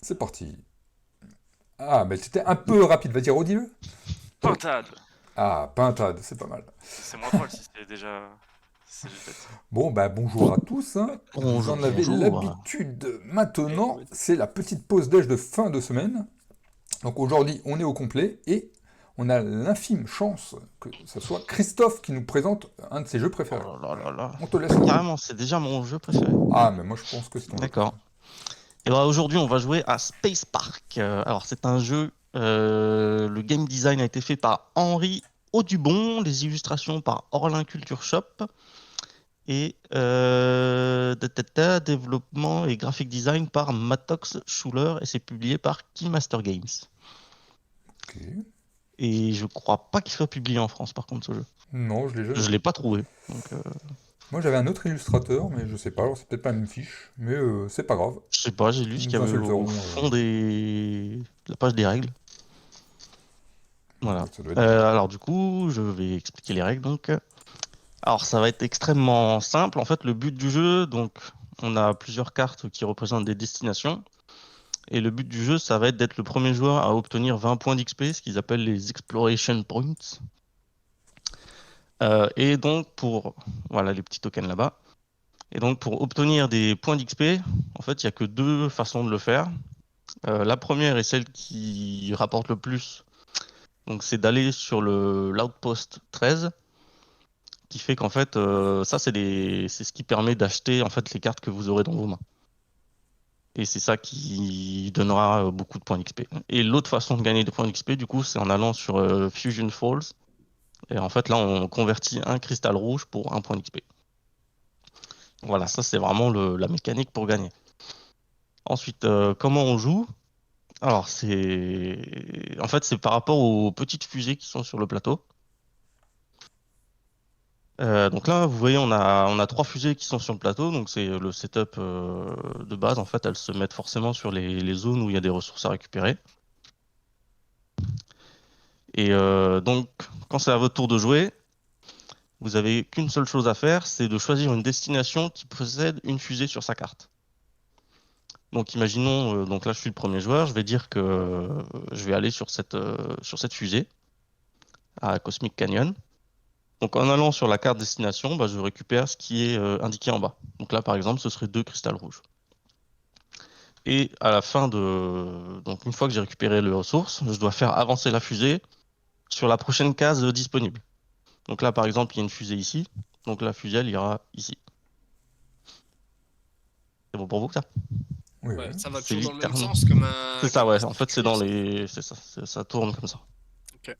C'est parti. Ah, mais c'était un peu rapide, vas-y, redis-le. Pintade. Ah, pintade, c'est pas mal. C'est moins drôle si c'est déjà. Si c'est déjà dit. Bon, bah bonjour à tous, hein. Vous Bonjour, en avez bonjour. l'habitude maintenant, c'est la petite pause déj de fin de semaine. Donc aujourd'hui, on est au complet et on a l'infime chance que ce soit Christophe qui nous présente un de ses jeux Oh préférés. là là là là. On te laisse la main. Carrément, c'est déjà mon jeu préféré. Ah, mais moi je pense que c'est ton jeu D'accord. préféré. Et ben aujourd'hui, on va jouer à Space Park. Alors, c'est un jeu. Le game design a été fait par Henri Audubon, les illustrations par Orlin Culture Shop et développement et graphic design par Mattox Schuler et c'est publié par Keymaster Games. Ok. Et je crois pas qu'il soit publié en France par contre ce jeu. Non, je l'ai jamais Je vu. l'ai pas trouvé. Donc, Moi j'avais un autre illustrateur, mais je sais pas, alors c'est peut-être pas la même fiche, mais c'est pas grave. je sais pas, j'ai lu Ils ce qu'il nous y avait insulteront. au fond de la page des règles. Voilà. Ouais, ça doit être bien. Alors du coup, je vais expliquer les règles donc. Alors ça va être extrêmement simple. En fait, le but du jeu, donc on a plusieurs cartes qui représentent des destinations. Et le but du jeu, ça va être d'être le premier joueur à obtenir 20 points d'XP, ce qu'ils appellent les Exploration Points. Et donc pour... Voilà les petits tokens là-bas. Et donc pour obtenir des points d'XP, en fait, il n'y a que deux façons de le faire. La première est celle qui rapporte le plus. Donc c'est d'aller sur l'outpost 13, qui fait qu'en fait, ça c'est ce qui permet d'acheter en fait les cartes que vous aurez dans vos mains. Et c'est ça qui donnera beaucoup de points d'XP. Et l'autre façon de gagner des points d'XP, du coup, c'est en allant sur Fusion Falls. Et en fait, là, on convertit un cristal rouge pour un point d'XP. Voilà, ça c'est vraiment la mécanique pour gagner. Ensuite, comment on joue? Alors, en fait, c'est par rapport aux petites fusées qui sont sur le plateau. Donc là, vous voyez, on a trois fusées qui sont sur le plateau. Donc c'est le setup de base. En fait, elles se mettent forcément sur les zones où il y a des ressources à récupérer. Et donc, quand c'est à votre tour de jouer, vous avez qu'une seule chose à faire, c'est de choisir une destination qui possède une fusée sur sa carte. Donc imaginons, donc là je suis le premier joueur, je vais dire que je vais aller sur cette fusée à Cosmic Canyon. Donc en allant sur la carte destination, bah, je récupère ce qui est indiqué en bas. Donc là par exemple, ce serait 2 cristals rouges. Et à la fin donc une fois que j'ai récupéré les ressources, je dois faire avancer la fusée sur la prochaine case disponible. Donc là par exemple, il y a une fusée ici. Donc la fusée, elle ira ici. C'est bon pour vous ça? Oui, Ouais, oui. ça va C'est toujours dans le même littéralement. sens comme un. C'est ça, comme un ouais. En fait, c'est dans circuit, les. C'est ça, ça tourne comme ça. Ok.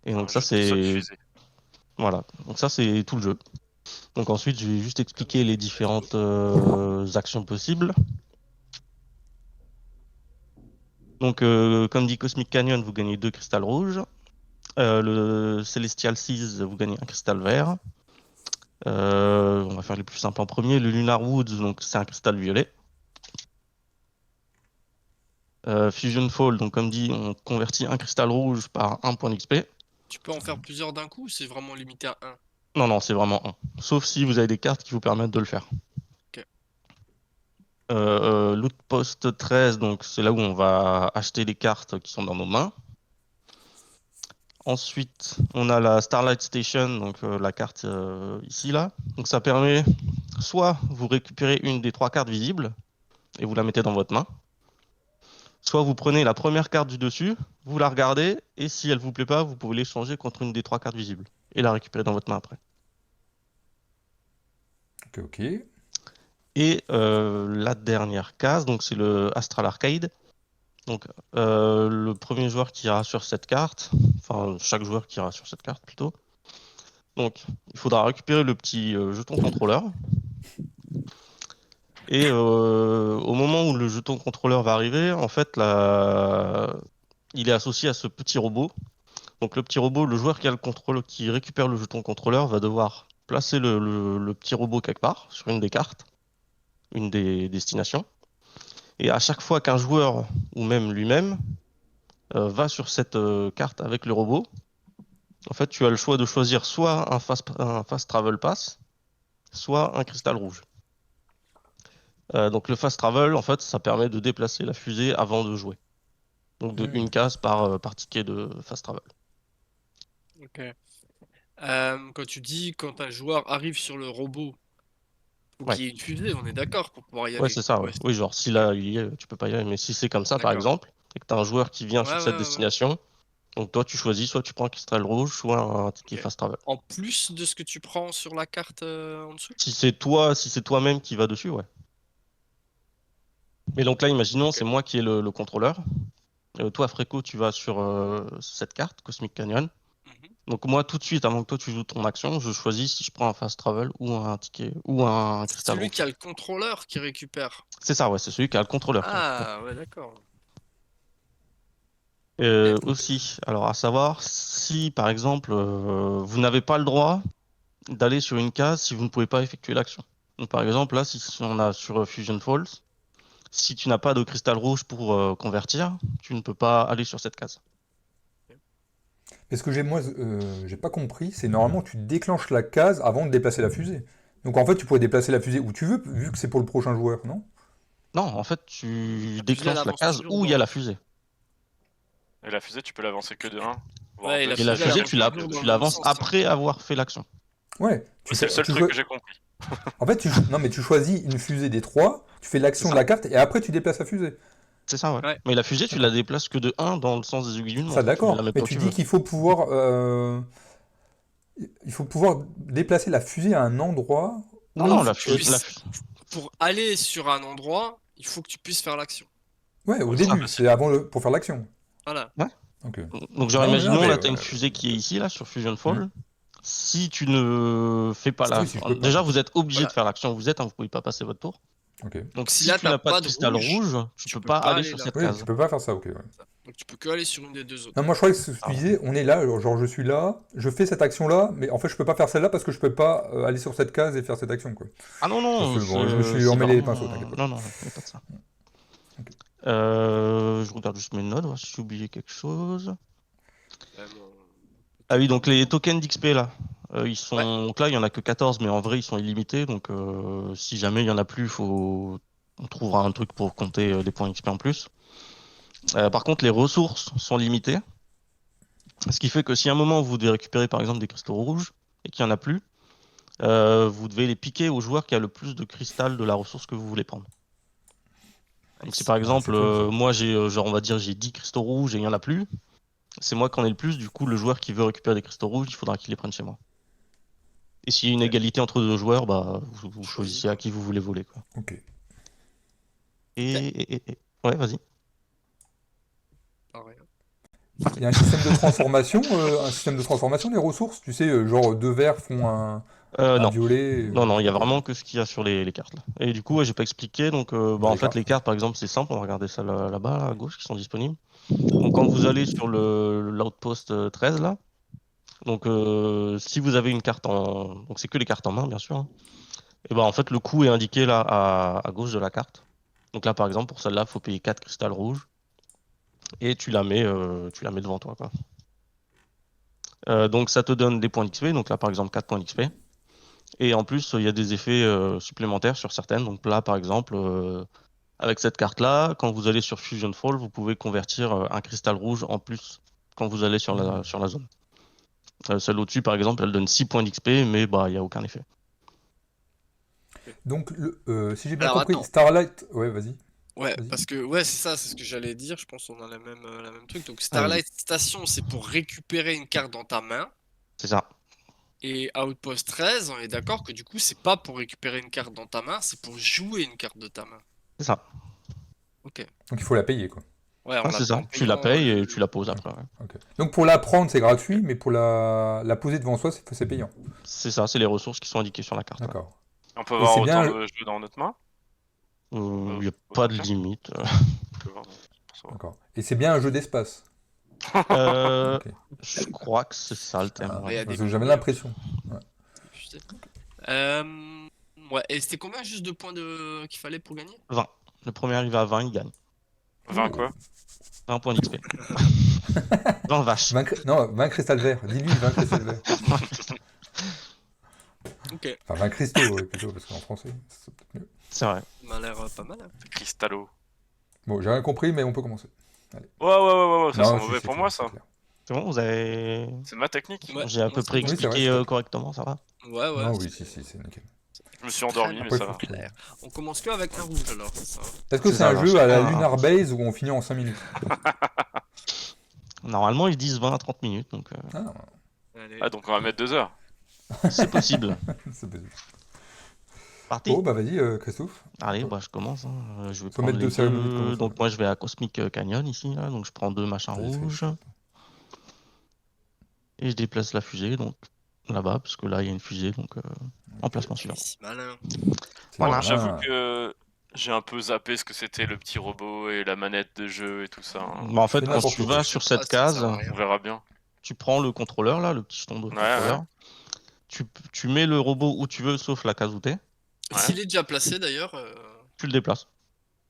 Et donc Un ça, jeu tout seul c'est. fusée. Voilà. Donc ça, c'est tout le jeu. Donc ensuite, je vais juste expliquer les différentes actions possibles. Donc, comme dit Cosmic Canyon, vous gagnez 2 cristals rouges. Le Celestial Seas, vous gagnez un cristal vert. On va faire les plus simples en premier. Le Lunar Woods, donc c'est un cristal violet. Fusion Fall, donc comme dit, on convertit un cristal rouge par un point d'XP. Tu peux en faire plusieurs d'un coup ou c'est vraiment limité à un? Non, non, c'est vraiment un. Sauf si vous avez des cartes qui vous permettent de le faire. Ok. L'Outpost 13, donc c'est là où on va acheter les cartes qui sont dans nos mains. Ensuite, on a la Starlight Station, donc la carte ici, là. Donc ça permet, soit vous récupérez une des 3 cartes visibles et vous la mettez dans votre main, soit vous prenez la première carte du dessus, vous la regardez, et si elle vous plaît pas, vous pouvez l'échanger contre une des 3 cartes visibles et la récupérer dans votre main après. Ok, ok. Et la dernière case, donc c'est le Astral Arcade. Donc le premier joueur qui ira sur cette carte, enfin chaque joueur qui ira sur cette carte plutôt. Donc il faudra récupérer le petit jeton contrôleur. Et au moment où le jeton contrôleur va arriver, en fait, il est associé à ce petit robot. Donc le petit robot, le joueur qui a le contrôle, qui récupère le jeton contrôleur, va devoir placer le petit robot quelque part sur une des cartes, une des destinations. Et à chaque fois qu'un joueur, ou même lui-même, va sur cette carte avec le robot, en fait, tu as le choix de choisir soit un fast travel pass, soit un cristal rouge. Donc le fast travel, en fait, ça permet de déplacer la fusée avant de jouer. Donc de une case par ticket de fast travel. Ok. Quand tu dis quand un joueur arrive sur le robot, faut Ouais, qu'il y ait une fusée, on est d'accord pour pouvoir y ouais, aller. c'est ça. Ouais. Ouais, Oui, genre si là, il y est, tu peux pas y aller. Mais si c'est comme ça, par d'accord. exemple, et que tu as un joueur qui vient Ouais, sur ouais, cette ouais, ouais. destination, donc toi, tu choisis soit tu prends un cristal rouge, soit un ticket Ok. fast travel. En plus de ce que tu prends sur la carte en dessous? Si c'est toi-même qui va dessus, ouais. Mais donc là, imaginons, Ok. c'est moi qui ai le contrôleur. Toi, Fréco, tu vas sur cette carte, Cosmic Canyon. Mhm. Donc moi, tout de suite, avant que toi tu joues ton action, je choisis si je prends un fast travel ou un ticket ou un C'est cristal celui qui rouge. a le contrôleur qui récupère. C'est ça, ouais, c'est celui qui a le contrôleur qui récupère. Ah, ouais, d'accord. Ok. Aussi, alors à savoir, si par exemple vous n'avez pas le droit d'aller sur une case si vous ne pouvez pas effectuer l'action. Donc par exemple, là, si on a sur Fusion Falls, si tu n'as pas de cristal rouge pour convertir, tu ne peux pas aller sur cette case. Mais ce que j'ai pas compris, c'est normalement tu déclenches la case avant de déplacer la fusée. Donc en fait, tu pourrais déplacer la fusée où tu veux, vu que c'est pour le prochain joueur, non? Non, en fait, tu La fusée, elle déclenches la avance case toujours où il y a dans. la fusée. Et la fusée, tu peux l'avancer que de un, voire Ouais, et 2 la Et la si fusée, elle jamais fusée, il y a avance du plus toujours de... dans tu le même l'avances sens, hein. après avoir fait l'action. Ouais, C'est le seul truc que j'ai compris. En fait, non mais tu choisis une fusée des trois, tu fais C'est l'action de ça. la carte et après tu déplaces la fusée. C'est ça, ouais. Ouais. Mais la fusée, tu la D'accord. déplaces que de un dans le sens des aiguilles d'une Ça montre. Tu la d'accord. mets Mais pas où tu tu dis veux. qu'il faut pouvoir, il faut pouvoir déplacer la fusée à un endroit Non, non, où. Faut la que tu fusée, euh, puisses. Pour aller sur un endroit, il faut que tu puisses faire l'action. ouais, au Ouais, c'est ça, début, mais c'est avant pour faire l'action. Voilà. ouais. Ok. Donc, genre, Non mais non imaginons, mais. là, tu as une fusée qui est ici, là, sur Fusion Hmm. Fall. Si tu ne fais pas Oui, si je peux pas. Déjà, vous êtes obligé de Voilà. faire l'action où vous êtes, hein, vous pouvez pas passer votre tour. Ok. Donc Donc, si si là, tu t'as n'as pas de pas de cristal rouge, rouge, tu tu peux peux pas pas aller aller sur là. cette Oui, tu case. peux pas faire ça. Ok. Ouais. Donc tu peux que aller sur une des deux Non, autres. moi je croyais que tu Ah, ouais. disais, on est là, genre je suis là, je fais cette action-là, mais en fait je peux pas faire celle-là parce que je peux pas aller sur cette case et faire cette action, quoi. Ah non, non, Bon, je me suis c'est emmêlé les vraiment. pinceaux, t'inquiète pas. Non, non, il n'y a pas de ça. Ok. Je regarde juste mes notes, voir si j'ai oublié quelque chose. Vraiment. Ah oui, Peut-être donc un les moment. tokens d'XP là, Ouais. donc là il y en a que 14, mais en vrai ils sont illimités. Donc si jamais il y en a plus, on trouvera un truc pour compter des points XP en plus. Par contre, les ressources sont limitées, ce qui fait que si à un moment vous devez récupérer par exemple des cristaux rouges et qu'il n'y en a plus, vous devez les piquer au joueur qui a le plus de cristal de la ressource que vous voulez prendre. Donc si Nice. par Ah, c'est exemple cool ça. moi j'ai genre on va dire j'ai 10 cristaux rouges et il n'y en a plus, c'est moi qui en ai le plus. Du coup, le joueur qui veut récupérer des cristaux rouges, il faudra qu'il les prenne chez moi. Et s'il y a une Ok. égalité entre deux joueurs, bah, vous Choisis choisissez à Ah, quoi. qui vous voulez voler, quoi. ok. Ok. Ouais, vas-y. Pareil. Il y a un système de transformation des ressources, tu sais, genre deux verts font un Non. violet. Non, non, il y a Ok, vraiment que ce qu'il y a sur les cartes, là. Et du coup, ok. ouais, j'ai pas expliqué. Donc, bah, Bah, en les fait, cartes. les cartes, par exemple, c'est simple. On va regarder ça là-bas, là, à gauche, qui sont disponibles. Donc, quand vous allez sur l'outpost 13, là, donc, si vous avez une carte en. Donc, c'est que les cartes en main, bien sûr, hein. Et bah, en fait, le coût est indiqué là, à gauche de la carte. Donc, là, par exemple, pour celle-là, il faut payer 4 cristals rouges. Et tu la mets devant toi, quoi. Donc ça te donne des points d'XP, donc là par exemple 4 points d'XP. Et en plus, il y a des effets supplémentaires sur certaines. Donc là par exemple, avec cette carte-là, quand vous allez sur Fusion Fall, vous pouvez convertir un cristal rouge en plus quand vous allez sur la zone. Celle au-dessus par exemple, elle donne 6 points d'XP, mais bah il n'y a aucun effet. Donc, si j'ai bien Alors compris, attends. Starlight. Ouais, vas-y. Ouais, Vas-y. parce que ouais, c'est ça, c'est ce que j'allais dire. Je pense qu'on a la même truc. Donc Ah, vas-y. Starlight Station, c'est pour récupérer une carte dans ta main. C'est ça, Et Outpost 13, on est d'accord que du coup, c'est pas pour récupérer une carte dans ta main, c'est pour jouer une carte de ta main. c'est ça. Ok. Donc il faut la payer, quoi. Ouais, Ouais, c'est ça. en Tu la payant payes et tu la poses Ok. après, ouais. Ok. Donc pour la prendre, c'est Ok. gratuit, mais pour la poser devant soi, c'est payant. C'est ça, c'est les ressources qui sont indiquées sur la carte, ouais. D'accord. On peut Et avoir c'est autant bien. de jeux dans notre main? Il n'y a pas de limite. D'accord. Et c'est bien un jeu d'espace. Ok. Je crois que c'est ça le thème. Ah, Mais il y a parce des que j'avais couleurs. l'impression. Ouais. Putain. Ouais, et c'était combien juste de points qu'il fallait pour gagner? 20. Le premier arrivé à 20, il gagne. 20 quoi? 20 points d'XP. 20 vaches. 20 cristal vert. Dis-lui 20 cristal vert. Ok, Enfin, 20 cristaux, plutôt, parce qu'en français, c'est peut-être mieux. C'est vrai. ça m'a l'air pas mal. Hein. Cristallo. Bon, j'ai rien compris, mais on peut commencer. Ouais, ça sent Non, si, mauvais c'est pour clair, moi c'est ça. clair. C'est bon, vous avez. C'est ma technique. Ouais, J'ai à moi, peu ça près me va. Oui, c'est vrai, expliqué c'est vrai. correctement, ça va? Ouais, ouais. Non, oui, si, c'est nickel. Je me suis Très endormi, bien. mais Après, ça faut va. trouver. Clair. On commence que avec un rouge alors, c'est ça. Est-ce que C'est c'est ça, un alors, jeu à la chacun a un Lunar rouge. Base où on finit en 5 minutes? Normalement, ils disent 20 à 30 minutes, donc Ah, Allez. Ah, donc on va mettre 2 heures. c'est possible. c'est possible. Parti. Bon, bah vas-y, Christophe. Allez, bah, je commence. Hein. Je vais Faut prendre mettre les deux cérémonies de deux. commencement. Donc, moi, je vais à Cosmic Canyon ici, là. Donc, je prends 2 machins Vas-y, rouges. Et je déplace la fusée, donc là-bas, parce que là, il y a une fusée, donc emplacement suivant. Si malin. C'est Voilà. Bon, j'avoue malin. que j'ai un peu zappé ce que c'était le petit robot et la manette de jeu et tout ça. Hein. Bah, en Tu fais fait, quand n'importe tu quoi. vas Je sur sais cette pas, ça ne case, sert à rien. On verra bien. tu prends le contrôleur, là, le petit jeton de Ouais, contrôleur. Tu mets le robot où tu veux, sauf la case où t'es. Ouais. S'il est déjà placé d'ailleurs, Tu le déplaces.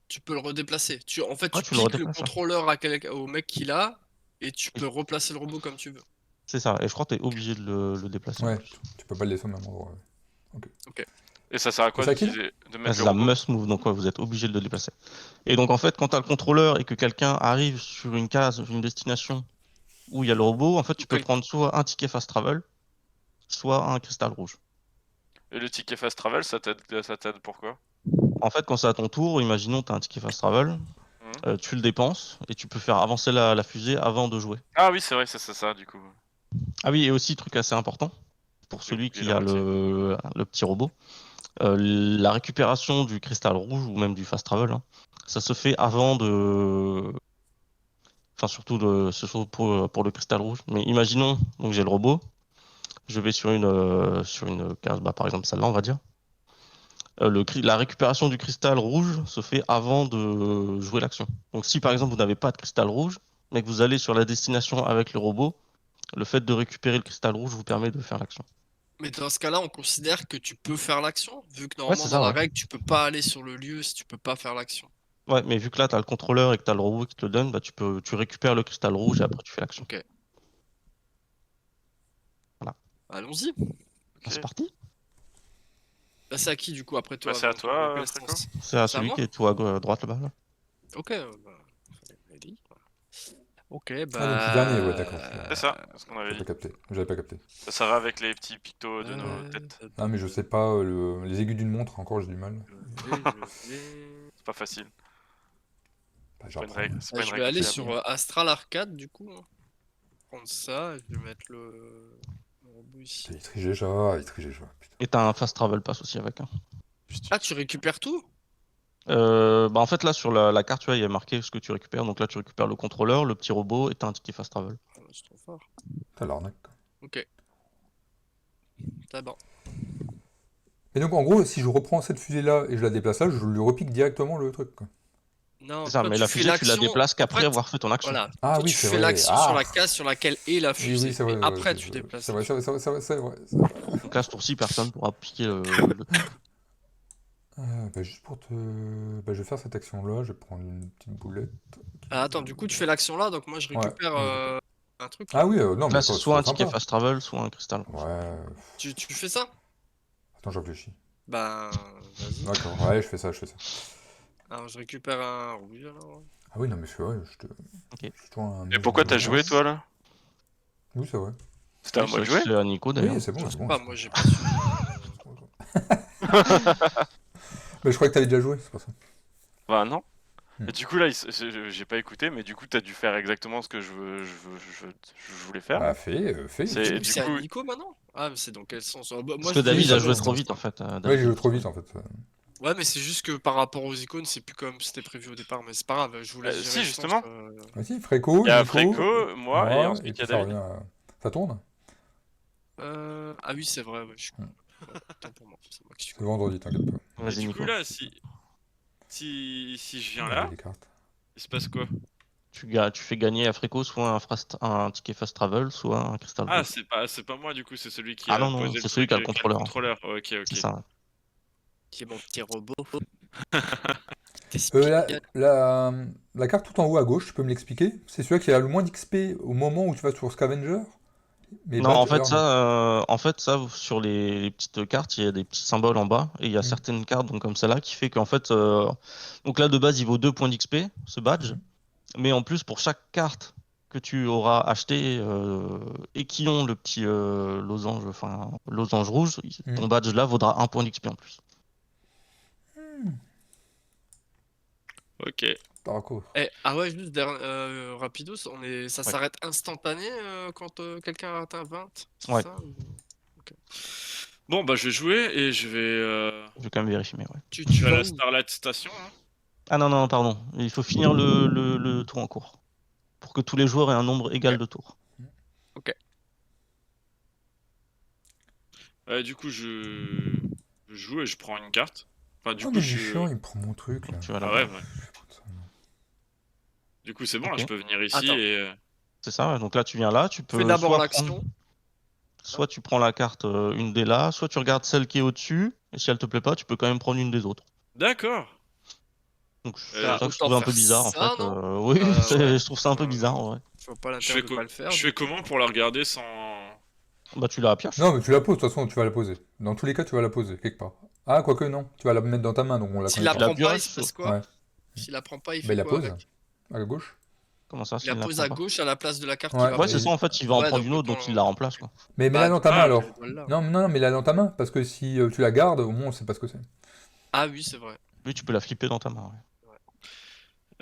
tu peux le redéplacer. En fait, Ouais, tu tu le piques le redéplaces, ouais. contrôleur au mec qu'il a et tu peux replacer le robot comme tu veux. C'est ça. Et je crois que t'es obligé de le déplacer en Ouais, plus. tu peux pas le laisser au même endroit. Ouais. Et ça sert à Et quoi c'est à qui, là d'utiliser, de Ah, mettre c'est le la robot? must move, donc ouais, vous êtes obligé de le déplacer. Et donc en fait, quand tu as le contrôleur et que quelqu'un arrive sur une case, une destination où il y a le robot, en fait, tu peux Quel- prendre soit un ticket fast travel, soit un cristal rouge. Et le ticket fast travel, ça t'aide pourquoi? En fait, quand c'est à ton tour, imaginons tu as un ticket fast travel, tu le dépenses et tu peux faire avancer la fusée avant de jouer. Ah oui, c'est vrai, c'est ça du coup. Ah oui, et aussi, truc assez important, pour J'ai celui oublié qui la a moitié. le petit robot, la récupération du cristal rouge ou même du fast travel, hein, ça se fait avant de. Enfin, surtout pour le cristal rouge. Mais imaginons, donc j'ai le robot, je vais sur une case, bah, par exemple celle-là, on va dire. La récupération du cristal rouge se fait avant de jouer l'action. Donc si par exemple vous n'avez pas de cristal rouge, mais que vous allez sur la destination avec le robot, le fait de récupérer le cristal rouge vous permet de faire l'action. Mais dans ce cas-là, on considère que tu peux faire l'action, vu que Ouais, normalement c'est dans ça, la ouais. règle, tu peux pas aller sur le lieu si tu peux pas faire l'action. Ouais, mais vu que là, tu as le contrôleur et que tu as le robot qui te le donne, bah, tu récupères le cristal rouge et après tu fais l'action. Ok. Voilà. Allons-y. Ah, c'est parti. Là, c'est à qui du coup après toi? Bah, c'est à avant toi, dans quel Fréco. sens? C'est à C'est à celui moi? qui est tout à droite là-bas. Là. Ok. Ready. Ok, Ah, le petit dernier, ouais, bah. d'accord. C'est ça, c'est ce qu'on avait J'avais dit. pas capté. J'avais pas capté. Ça va avec les petits pictos de nos têtes. Ah, mais je sais pas, les aiguilles d'une montre, encore, j'ai du mal. C'est pas facile. Bah, C'est pas une j'apprends. règle, c'est Bah, pas une je vais règle aller fiable. sur Astral Arcade du coup. Hein. Prendre ça, je vais mettre le robot ici. Il triche déjà, putain. Et tu as un fast travel pass aussi avec. Hein. Ah, tu récupères tout? Bah en fait, là, sur la carte, tu vois, il y a marqué ce que tu récupères. Donc là, tu récupères le contrôleur, le petit robot et t'as un ticket fast travel. Ah, c'est trop fort. T'as l'arnaque. Ok. C'est bon. Et donc, en gros, si je reprends cette fusée-là et je la déplace là, je lui repique directement le truc, quoi. Non, C'est ça, toi, mais tu la fais fusée, tu la l'action. déplaces En qu'après fait, avoir fait ton action. voilà. Ah Toi, oui, tu c'est fais vrai. l'action sur Ah la case sur laquelle est la oui, fusée. oui, c'est vrai. Et après, tu déplaces. C'est vrai, la fusée. c'est vrai. Donc là, ce tour-ci, personne pourra piquer le truc. Bah, juste pour te... Bah, je vais faire cette action-là, je vais prendre une petite boulette. Ah, attends, du coup, tu fais l'action là, donc moi, je Ouais. récupère un truc. Ah oui, non, Donc mais là, c'est attends, c'est soit trop un ticket sympa. fast travel, soit un cristal rouge. Ouais. Tu fais ça? Attends, je réfléchis. Ben, vas-y. D'accord, ouais, je fais ça. Alors, je récupère un rouge alors. Ah oui, non, mais ouais, Ok. je suis toujours un... Et pourquoi t'as joué toi là? Oui, c'est vrai. C'était à Oui, moi de c'est vrai jouer? que c'est à Nico d'ailleurs. Oui, c'est bon, Je c'est sais bon. pas, moi, j'ai pas su. Mais je crois que t'avais déjà joué, c'est pour ça. Bah non. Hmm. Et du coup là, j'ai pas écouté, mais du coup t'as dû faire exactement ce que je voulais faire. Bah, fais. C'est- C'est du à coup- Nico maintenant? Ah, mais c'est dans quel sens? Ah, bah, moi, Parce que je David faisais a ça, joué ça, trop ça. vite en fait. Ouais, David j'ai a joué trop joué vite, en fait. Ouais, mais c'est juste que par rapport aux icônes, c'est plus comme c'était prévu au départ, mais c'est pas grave, je voulais gérer si, le justement. sens, Vas-y, Fréco, Il y a Nico, Fréco, moi, et moi, ensuite et il y puis a ça David. revient Ça tourne? Ah oui, c'est vrai, ouais, je suis con. Hmm. Ouais, autant pour moi, c'est moi qui suis C'est con. vendredi, t'inquiète pas. Et Vas-y, du Nico. coup là, si Si je viens Regarde là, les cartes. il se passe quoi? Tu fais gagner à Frico soit un ticket fast travel, soit un cristal Ah, rouge. c'est pas moi du coup, c'est celui qui Ah a non, non, posé le c'est celui truc, qui a le qui a le contrôleur. contrôleur. Ok, C'est ok. ça. Qui est mon petit robot. La, T'espion. la, la carte tout en haut à gauche, tu peux me l'expliquer? C'est celui qui a le moins d'XP au moment où tu vas sur Scavenger? Mais Non, Badge Earn. en fait, ça, sur les petites cartes, il y a des petits symboles en bas, et il y a Hmm, certaines cartes, donc comme celle-là, qui fait qu'en fait, donc là, de base, il vaut 2 points d'XP, ce badge, hmm. mais en plus, pour chaque carte que tu auras acheté et qui ont le petit losange, enfin, losange rouge, Hmm. ton badge là vaudra 1 point d'XP en plus. Ok. D'accord. Ah ouais, juste rapidos, ça Ouais, s'arrête instantané quand quelqu'un atteint 20, c'est ouais, ça? Ok. Bon, bah je vais jouer et je vais quand même vérifier, mais ouais. Tu je vais à vas la où? Starlight Station, hein. Ah non, non, pardon, il faut finir le tour en cours, pour que tous les joueurs aient un nombre égal Ok. de tours. Ok. Du coup, je joue et je prends une carte. Enfin, du Oh, coup, mais il est chiant, il me prend mon truc là. Donc tu vas Ah là-bas. ouais, ouais. Je vais prendre ça, non. Du coup, c'est bon, là, je Ok, peux venir ici Attends, et... c'est ça, ouais. Donc là, tu viens là, tu fais peux d'abord soit prendre. l'action. Soit tu prends la carte une des là, soit tu regardes celle qui est au-dessus, et si elle te plaît pas, tu peux quand même prendre une des autres. D'accord. Donc c'est Euh, ça que je Autant trouvais un peu faire bizarre en ça, fait. non? Oui, Ouais. je trouve ça un peu bizarre en vrai. Je vois pas je l'intérêt fais de co- pas le faire, je du fais coup. comment pour la regarder sans... Bah tu la pioches. Non, mais tu la poses, de toute façon, tu vas la poser. Dans tous les cas, tu vas la poser, quelque part. Ah, quoique non, tu vas la mettre dans ta main, donc on la S'il connaît la Tu pas. la prend pas, il se pioches. passe quoi? Ouais. S'il la prend pas, il Bah, fait il la quoi pose, avec? à gauche. Comment ça Il la s'il la pose prend à pas? gauche à la place de la carte qu'il Ouais, va Ouais, c'est ça poser. en fait, il va en Ouais, prendre donc une autre, donc il la remplace quoi. mais mets-la Bah, dans du ta coup, main Ah, alors. ok. voilà. Non, non, non, mets-la dans ta main, parce que si tu la gardes, au moins on sait pas ce que c'est. Ah oui, c'est vrai. Oui, tu peux la flipper dans ta main. Ouais. Ouais.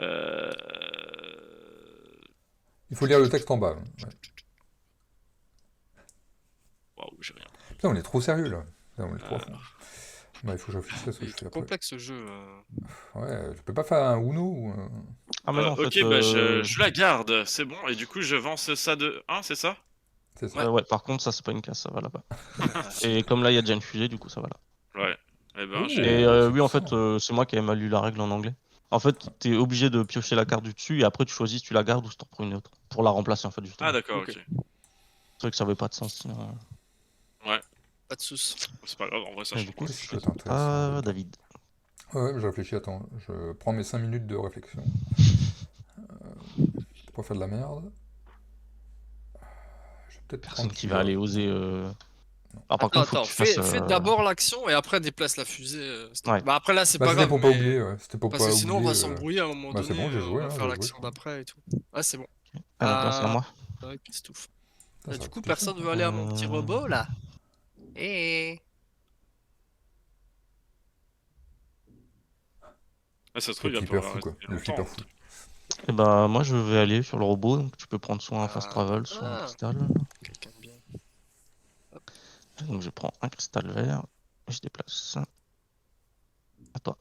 Euh... Il faut lire le texte en bas. Ouais. Waouh, j'ai rien. Putain, on est trop sérieux là. Putain, on est trop à Euh, fond. Bah, il faut que je réfléchisse à ce que Il je est fais trop après. complexe ce jeu. Ouais, je peux pas faire un Uno ou Ah mais non, en ok, fait, bah je la garde, c'est bon. Et du coup, je vance ça de 1, c'est ça? C'est ça. Ouais. ouais, par contre, ça c'est pas une case, ça va là-bas. Ah, Et comme là, il y a déjà une fusée, du coup, ça va là. Ouais. Eh ben, Et Oh, c'est oui, en puissant. fait, c'est moi qui avais mal lu la règle en anglais. En fait, t'es obligé de piocher la carte du dessus et après tu choisis si tu la gardes ou si t'en prends une autre. Pour la remplacer en fait, Ah, justement. d'accord, ok, ok. C'est vrai que ça avait pas de sens sinon. Ouais, pas de soucis. c'est pas grave, en vrai, ça Et du change coup, pas Qu'est-ce qui grand-chose. peut être c'est intéressant en même à temps? David. Ouais, je réfléchis, attends. Je prends mes 5 minutes de réflexion. Pour faire de la merde. Je vais peut-être Personne prendre qui va celui-là. aller oser. Alors par Attends, contre, faut que attends, tu fasses. fais d'abord l'action et après déplace la fusée. Ouais. Bah après là, c'est Bah, pas c'était grave, pour pas mais oublier, ouais. C'était pour parce que pas sinon on oublier. va s'embrouiller à un moment Bah, c'est donné, bon, j'ai on joué, va hein, faire j'ai joué, je l'action crois. d'après et tout. Ah, c'est bon. Ah donc là, c'est à moi. Ouais, Christophe. Putain, ça Du va coup, coûter cher, personne ça. veut aller à mon petit Euh, robot là? Eh. Ah, ça se Le trouve, il va flipper pas fou, quoi. rester Le longtemps, flipper hein, le fou. truc. Et bah moi je vais aller sur le robot, donc tu peux prendre soit un fast Ah, travel, soit un ah, cristal. quelqu'un de bien. Hop. Donc je prends un cristal vert, je déplace. À toi,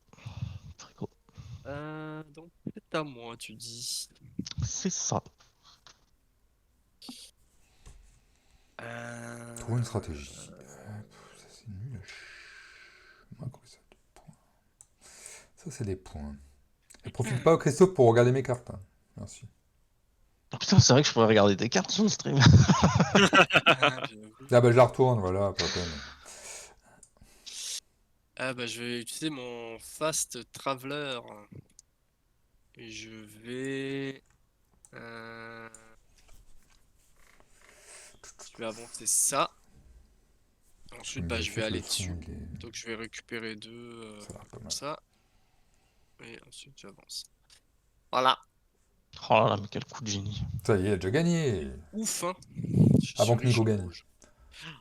Frico. Donc c'est à moi, tu dis. C'est ça. Trouver une stratégie. Ça, c'est nul. Moi, quoi, ça, des points. Ça, c'est des points. Et profite pas, Christophe, pour regarder mes cartes, hein. Merci. Oh, putain, c'est vrai que je pourrais regarder tes cartes sur le stream. Ah, bien vu. Ah, bah, je la retourne, voilà, pas la peine. Ah bah je vais utiliser mon Fast Traveler et je vais je vais avancer ça. Ensuite bah je vais Vérifier que aller le son, dessus. il est... Donc je vais récupérer deux Ça a l'air pas comme mal. ça et ensuite j'avance. Voilà. Oh là là, mais quel coup de génie. Ça y est, il a déjà gagné. Ouf hein. Je suis Avant sur que les Nico champs gagne. rouges.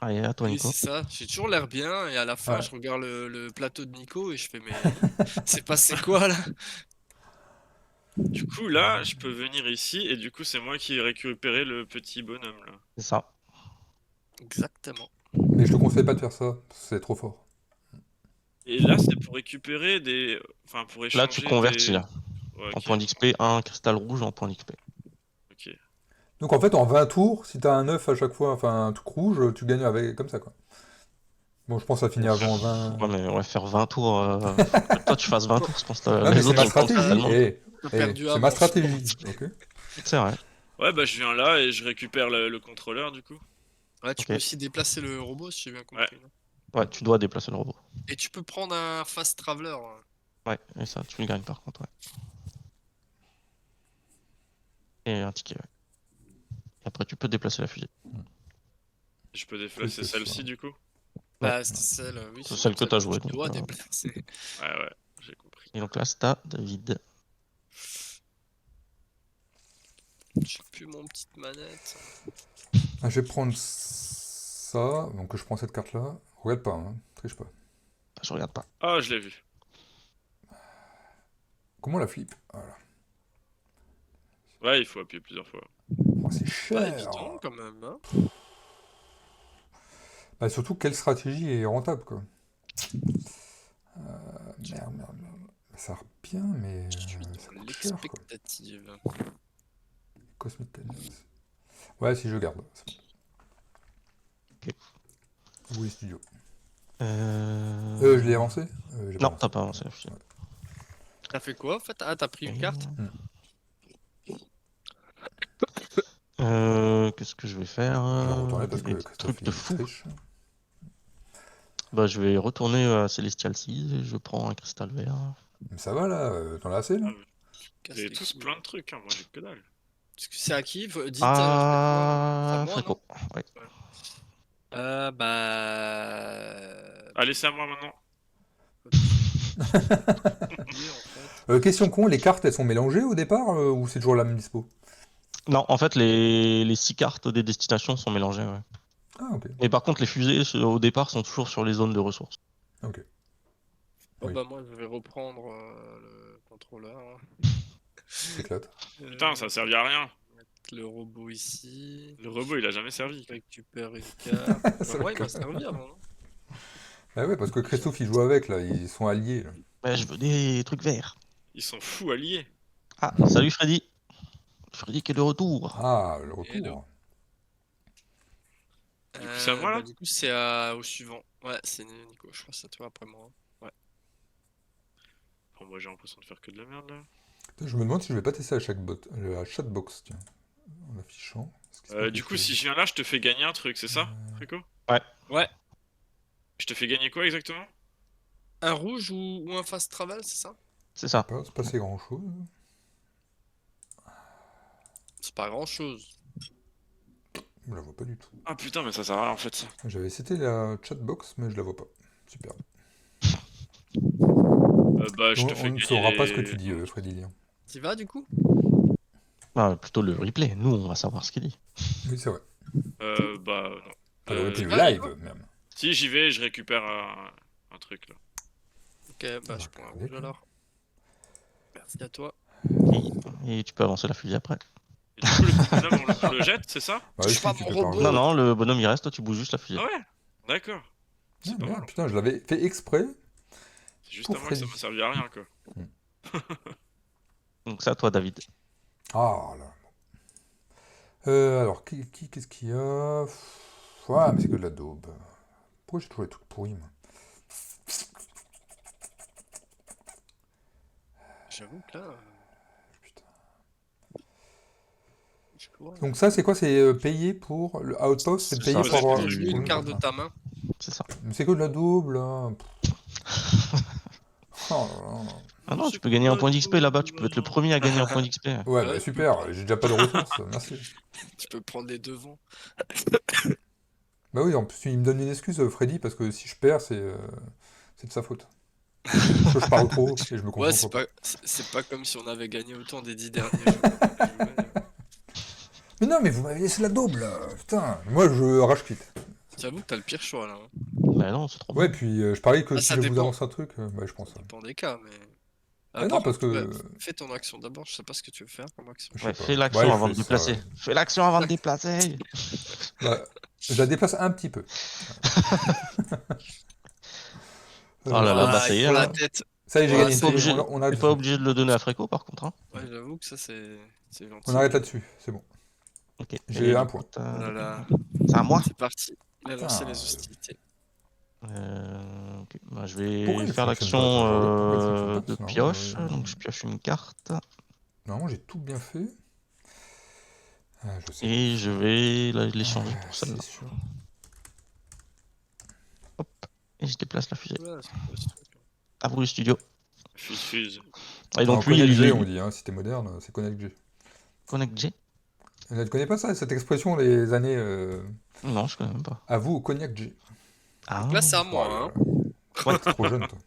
Allez, à toi Oui Nico. c'est ça. J'ai toujours l'air bien et à la fin Ouais. je regarde le plateau de Nico et je fais mais c'est passé quoi là? Du coup, là, je peux venir ici et du coup, c'est moi qui ai récupéré le petit bonhomme, là. C'est ça. Exactement. Mais je te conseille pas de faire ça, c'est trop fort. Et là, c'est pour récupérer des... Enfin, pour Là, tu échanger convertis des... là. Ouais, En ok, point d'XP, un cristal rouge en point d'XP. ok. Donc en fait, en 20 tours, si t'as un œuf à chaque fois, enfin un truc rouge, tu gagnes avec comme ça, quoi. Bon, je pense que ça finit avant 20. Ouais, mais on va faire 20 tours. Faut que toi, tu fasses 20 tours, je pense. Ah, mais Les c'est autres, ma ils vont prendre stratégie. totalement. T'as perdu C'est ma avant, stratégie. Ok. C'est vrai. Ouais, bah je viens là et je récupère le contrôleur du coup. Ouais, tu Ok. peux aussi déplacer le robot si j'ai bien compris. non Ouais, tu dois déplacer le robot. Et tu peux prendre un fast traveler. Hein. Ouais, et ça, tu le gagnes par contre, ouais. Et un ticket, ouais. Et après, tu peux déplacer la fusée. Je peux déplacer c'est ça. celle-ci du coup. Bah, c'était celle, oui, C'est celle que t'as jouée, Tu donc, dois déplacer. Ouais, j'ai compris. Et donc là, c'est à David. J'ai plus mon petite manette. Ah, je vais prendre ça. Donc je prends cette carte-là. Regarde pas, hein. Triche pas. Je regarde pas. Ah, je l'ai vu. Comment on la flippe? Voilà. Ouais, il faut appuyer plusieurs fois. Oh, c'est Pas cher. évident quand même. Hein. Bah, surtout, quelle stratégie est rentable, quoi. Merde. Ça a l'air bien, mais Je suis ça dans coûte cher, quoi. l'expectative. Cosmic Tennis. Ouais, si je garde. C'est bon. Ok. Où est les studios? Euh... Je l'ai avancé? J'ai Non, avancé. t'as pas avancé la fusée. T'as fait quoi en fait? Ah, t'as pris une carte? Qu'est-ce que je vais faire? Je vais retourner parce Des que Christophe, trucs de il fou. triche. Bah, je vais retourner à Celestial Seas et je prends un cristal vert. Mais ça va, là? T'en as assez, là? Casse Vous avez les tous couilles. plein de trucs, hein. Moi j'ai que dalle. Est-ce que c'est à qui? Dites, Ah, c'est à moi, Fréco. Ouais. Bah... Allez, c'est à moi maintenant. en fait. Question con, les cartes, elles sont mélangées au départ ou c'est toujours la même dispo? Non, en fait, les 6 cartes des destinations sont mélangées. Ouais. Ah, ok. Mais par contre, les fusées, au départ, sont toujours sur les zones de ressources. Ok. Bon, Oui. bah moi je vais reprendre le contrôleur. Hein. S'éclate. Putain, ça a servi à rien. Mettre le robot ici. Le robot il a jamais servi. Je récupère une carte. Bah, Ça moi va il m'a servi avant, non? Ah ouais, parce que Christophe, il joue avec, là. Ils sont alliés, là. Ouais, je veux des trucs verts. Ils sont fous alliés. Ah, salut Freddy. Freddy qui est de retour. Ah, le Hello. retour. Du coup, c'est à moi là? Bah, du coup c'est au suivant. Ouais, c'est Nico, je crois que c'est à toi après moi. Ouais. Bon, moi j'ai l'impression de faire que de la merde là. Putain, je me demande si je vais pas tester la chatbox, tiens. En affichant. Est-ce qu'il se passe Du quelque coup, chose? si je viens là, je te fais gagner un truc, c'est ça, Frico? Ouais. Je te fais gagner quoi exactement? Un rouge ou un fast travel, c'est ça? C'est ça. Pas se passer grand chose. C'est pas grand chose. Je la vois pas du tout. Ah putain, mais ça sert à rien en fait ça. J'avais cité la chatbox, mais je la vois pas. Super. Bah, je On te fais ne gagner. saura pas ce que tu dis, Freddy Lien. T'y vas du coup? Ah, plutôt le replay. Nous, on va savoir ce qu'il dit. Oui, c'est vrai. Bah, non. Enfin, le replay, le vas, live, même. Si j'y vais, je récupère un truc là. Ok, bah je prends un rouge alors. Merci à toi. Et tu peux avancer la fusée après. Et du coup, le bonhomme, on le jette, c'est ça? Bah, Je si, frappe tu mon peux pas robot. Non, regarder. non, le bonhomme il reste, toi tu bouges juste la fusée. Ah ouais? D'accord. Ah, C'est pas merde, mal. putain, je l'avais fait exprès. C'est juste pour à moi que ça Freddy. m'a servi à rien quoi. Donc c'est à toi, David. Ah là. Alors, qu'est-ce qu'il y a? Ouais, mais c'est que de la daube. Pourquoi j'ai toujours les trucs pourris, moi? J'avoue que là. Putain. Je vois. Donc ça, c'est quoi? C'est payé pour le outpost? C'est C'est payé ça, pour avoir... c'est Tu joues une carte de ta main. C'est ça. Mais c'est que de la daube, là. Oh là là. Ah non, tu peux gagner un point d'XP là-bas, tu peux être le premier à gagner un point d'XP. Ouais, Ouais, bah tu super, j'ai déjà pas de ressources, merci. Tu peux prendre les devants. Bah oui, en plus, il me donne une excuse, Freddy, parce que si je perds, c'est de sa faute. Parce que je parle trop et je me Ouais, concentre pas. c'est pas comme si on avait gagné autant des 10 derniers jeux. Mais non, mais vous m'avez laissé la daube, là. Putain, moi, je rage quitte. J'avoue que t'as le pire choix là. Hein. Bah non, c'est trop Ouais, bien. puis je parie que Ah, si ça je vous dépend. avance un truc, ouais, je pense Ça ça. dépend des cas, mais. Ah non, par parce contre, que... ouais, fais ton action d'abord, je sais pas ce que tu veux faire comme action. Je sais Ouais, pas. fais l'action Ouais, je avant de fais ça, déplacer. ouais. Fais l'action avant de déplacer. Bah, je la déplace un petit peu. Oh là là, bah Ah, ça y il est. prend la Hein. tête. Ça y est, j'ai Ouais, gagné. c'est ça y est, obligé- on arrête T'es pas là-dessus. obligé de le donner à Fréco par contre. Hein. Ouais, j'avoue que ça c'est gentil. On arrête là-dessus, c'est bon. Ok. J'ai Et un du coup, point. t'as- Oh là là. C'est à moi. C'est parti. Il a lancé Putain, les hostilités. Ok. Bah, je Pourquoi vais il faire fonctionne pas, l'action pourquoi il fonctionne pas, de c'est marrant, pioche. ouais. Donc je pioche une carte Normalement, j'ai tout bien fait. Ah, je sais et quoi je faire. vais l'échanger Ah, pour c'est celle-là. sûr. Hop. Et je déplace la fusée. Oula, c'est quoi ce truc? À vous les studios. Fuse. Et Non, donc lui, Connect il G, est on dit, hein, si t'es moderne, c'est Connect G. Connect G? Tu connais pas ça, cette expression des années Non, je connais même pas. à vous au Cognac G. Ah, Donc là, c'est à Oh moi, là hein. là. Ouais, t'es trop jeune, toi.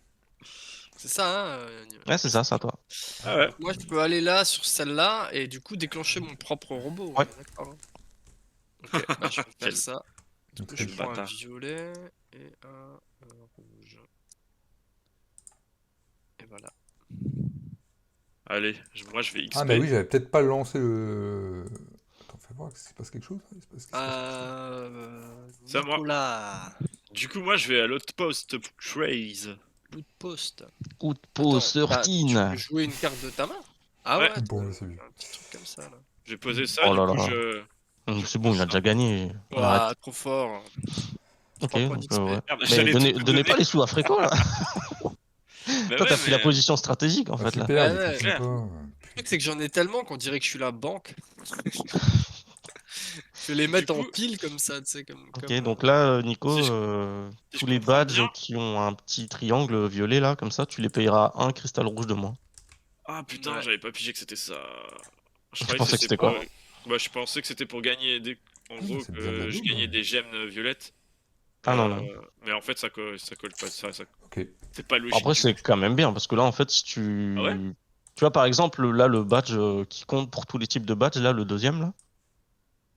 C'est ça, hein. ouais, c'est ça, c'est à toi. Ah ouais. Moi, je peux aller là sur celle-là et du coup déclencher mon propre robot. Ouais. On est d'accord, hein. Ok, bah, je vais faire Quel- ça. Du coup, je Quel prends un bâtard. violet et un rouge. Et voilà. Allez, moi je vais XP. Ah, mais oui, j'avais peut-être pas lancé le. Attends, fais voir, qu'il se passe quelque chose là. Il se passe quelque chose. C'est à moi. Nicolas. Du coup, moi je vais à l'outpost Trace. L'outpost. Coup de Attends, pause, tu Sortine. peux jouer une carte de ta main? Ah Ouais. ouais, Bon, t'as là, c'est vu. un petit truc comme ça là. J'ai posé ça, Oh du là coup là. je C'est bon, pose il a ça. déjà gagné. On arrête. Ouah, trop fort. Ok, 3 points donc d'XP. ouais. Merde, Mais j'allais donnez, tout donnez donner. pas les sous à Fréco là. Bah Toi, ouais, t'as pris la mais, position stratégique en Ah, fait là. super, il Ouais, fonctionne clair. pas. Le truc, c'est que j'en ai tellement qu'on dirait que je suis la banque. Je vais les mettre en coup- pile comme ça, tu sais, Ok, comme, donc là, Nico, si je- si tous je les comprends badges bien. qui ont un petit triangle violet là, comme ça, tu les payeras un cristal rouge de moins. Ah putain, Ouais. j'avais pas pigé que c'était ça. Je Tu croyais pensais que c'était c'était pour. quoi? Bah, je pensais que c'était pour gagner des. En Ah, gros, c'est bien de la que je daube. gagnais des gemmes violettes. Ah non, non. Mais en fait, ça colle pas. Ok. C'est pas logique. Après, du c'est tout. quand même bien parce que là, en fait, si Ah ouais? tu. Tu vois, par exemple, là, le badge qui compte pour tous les types de badges, là, le deuxième là.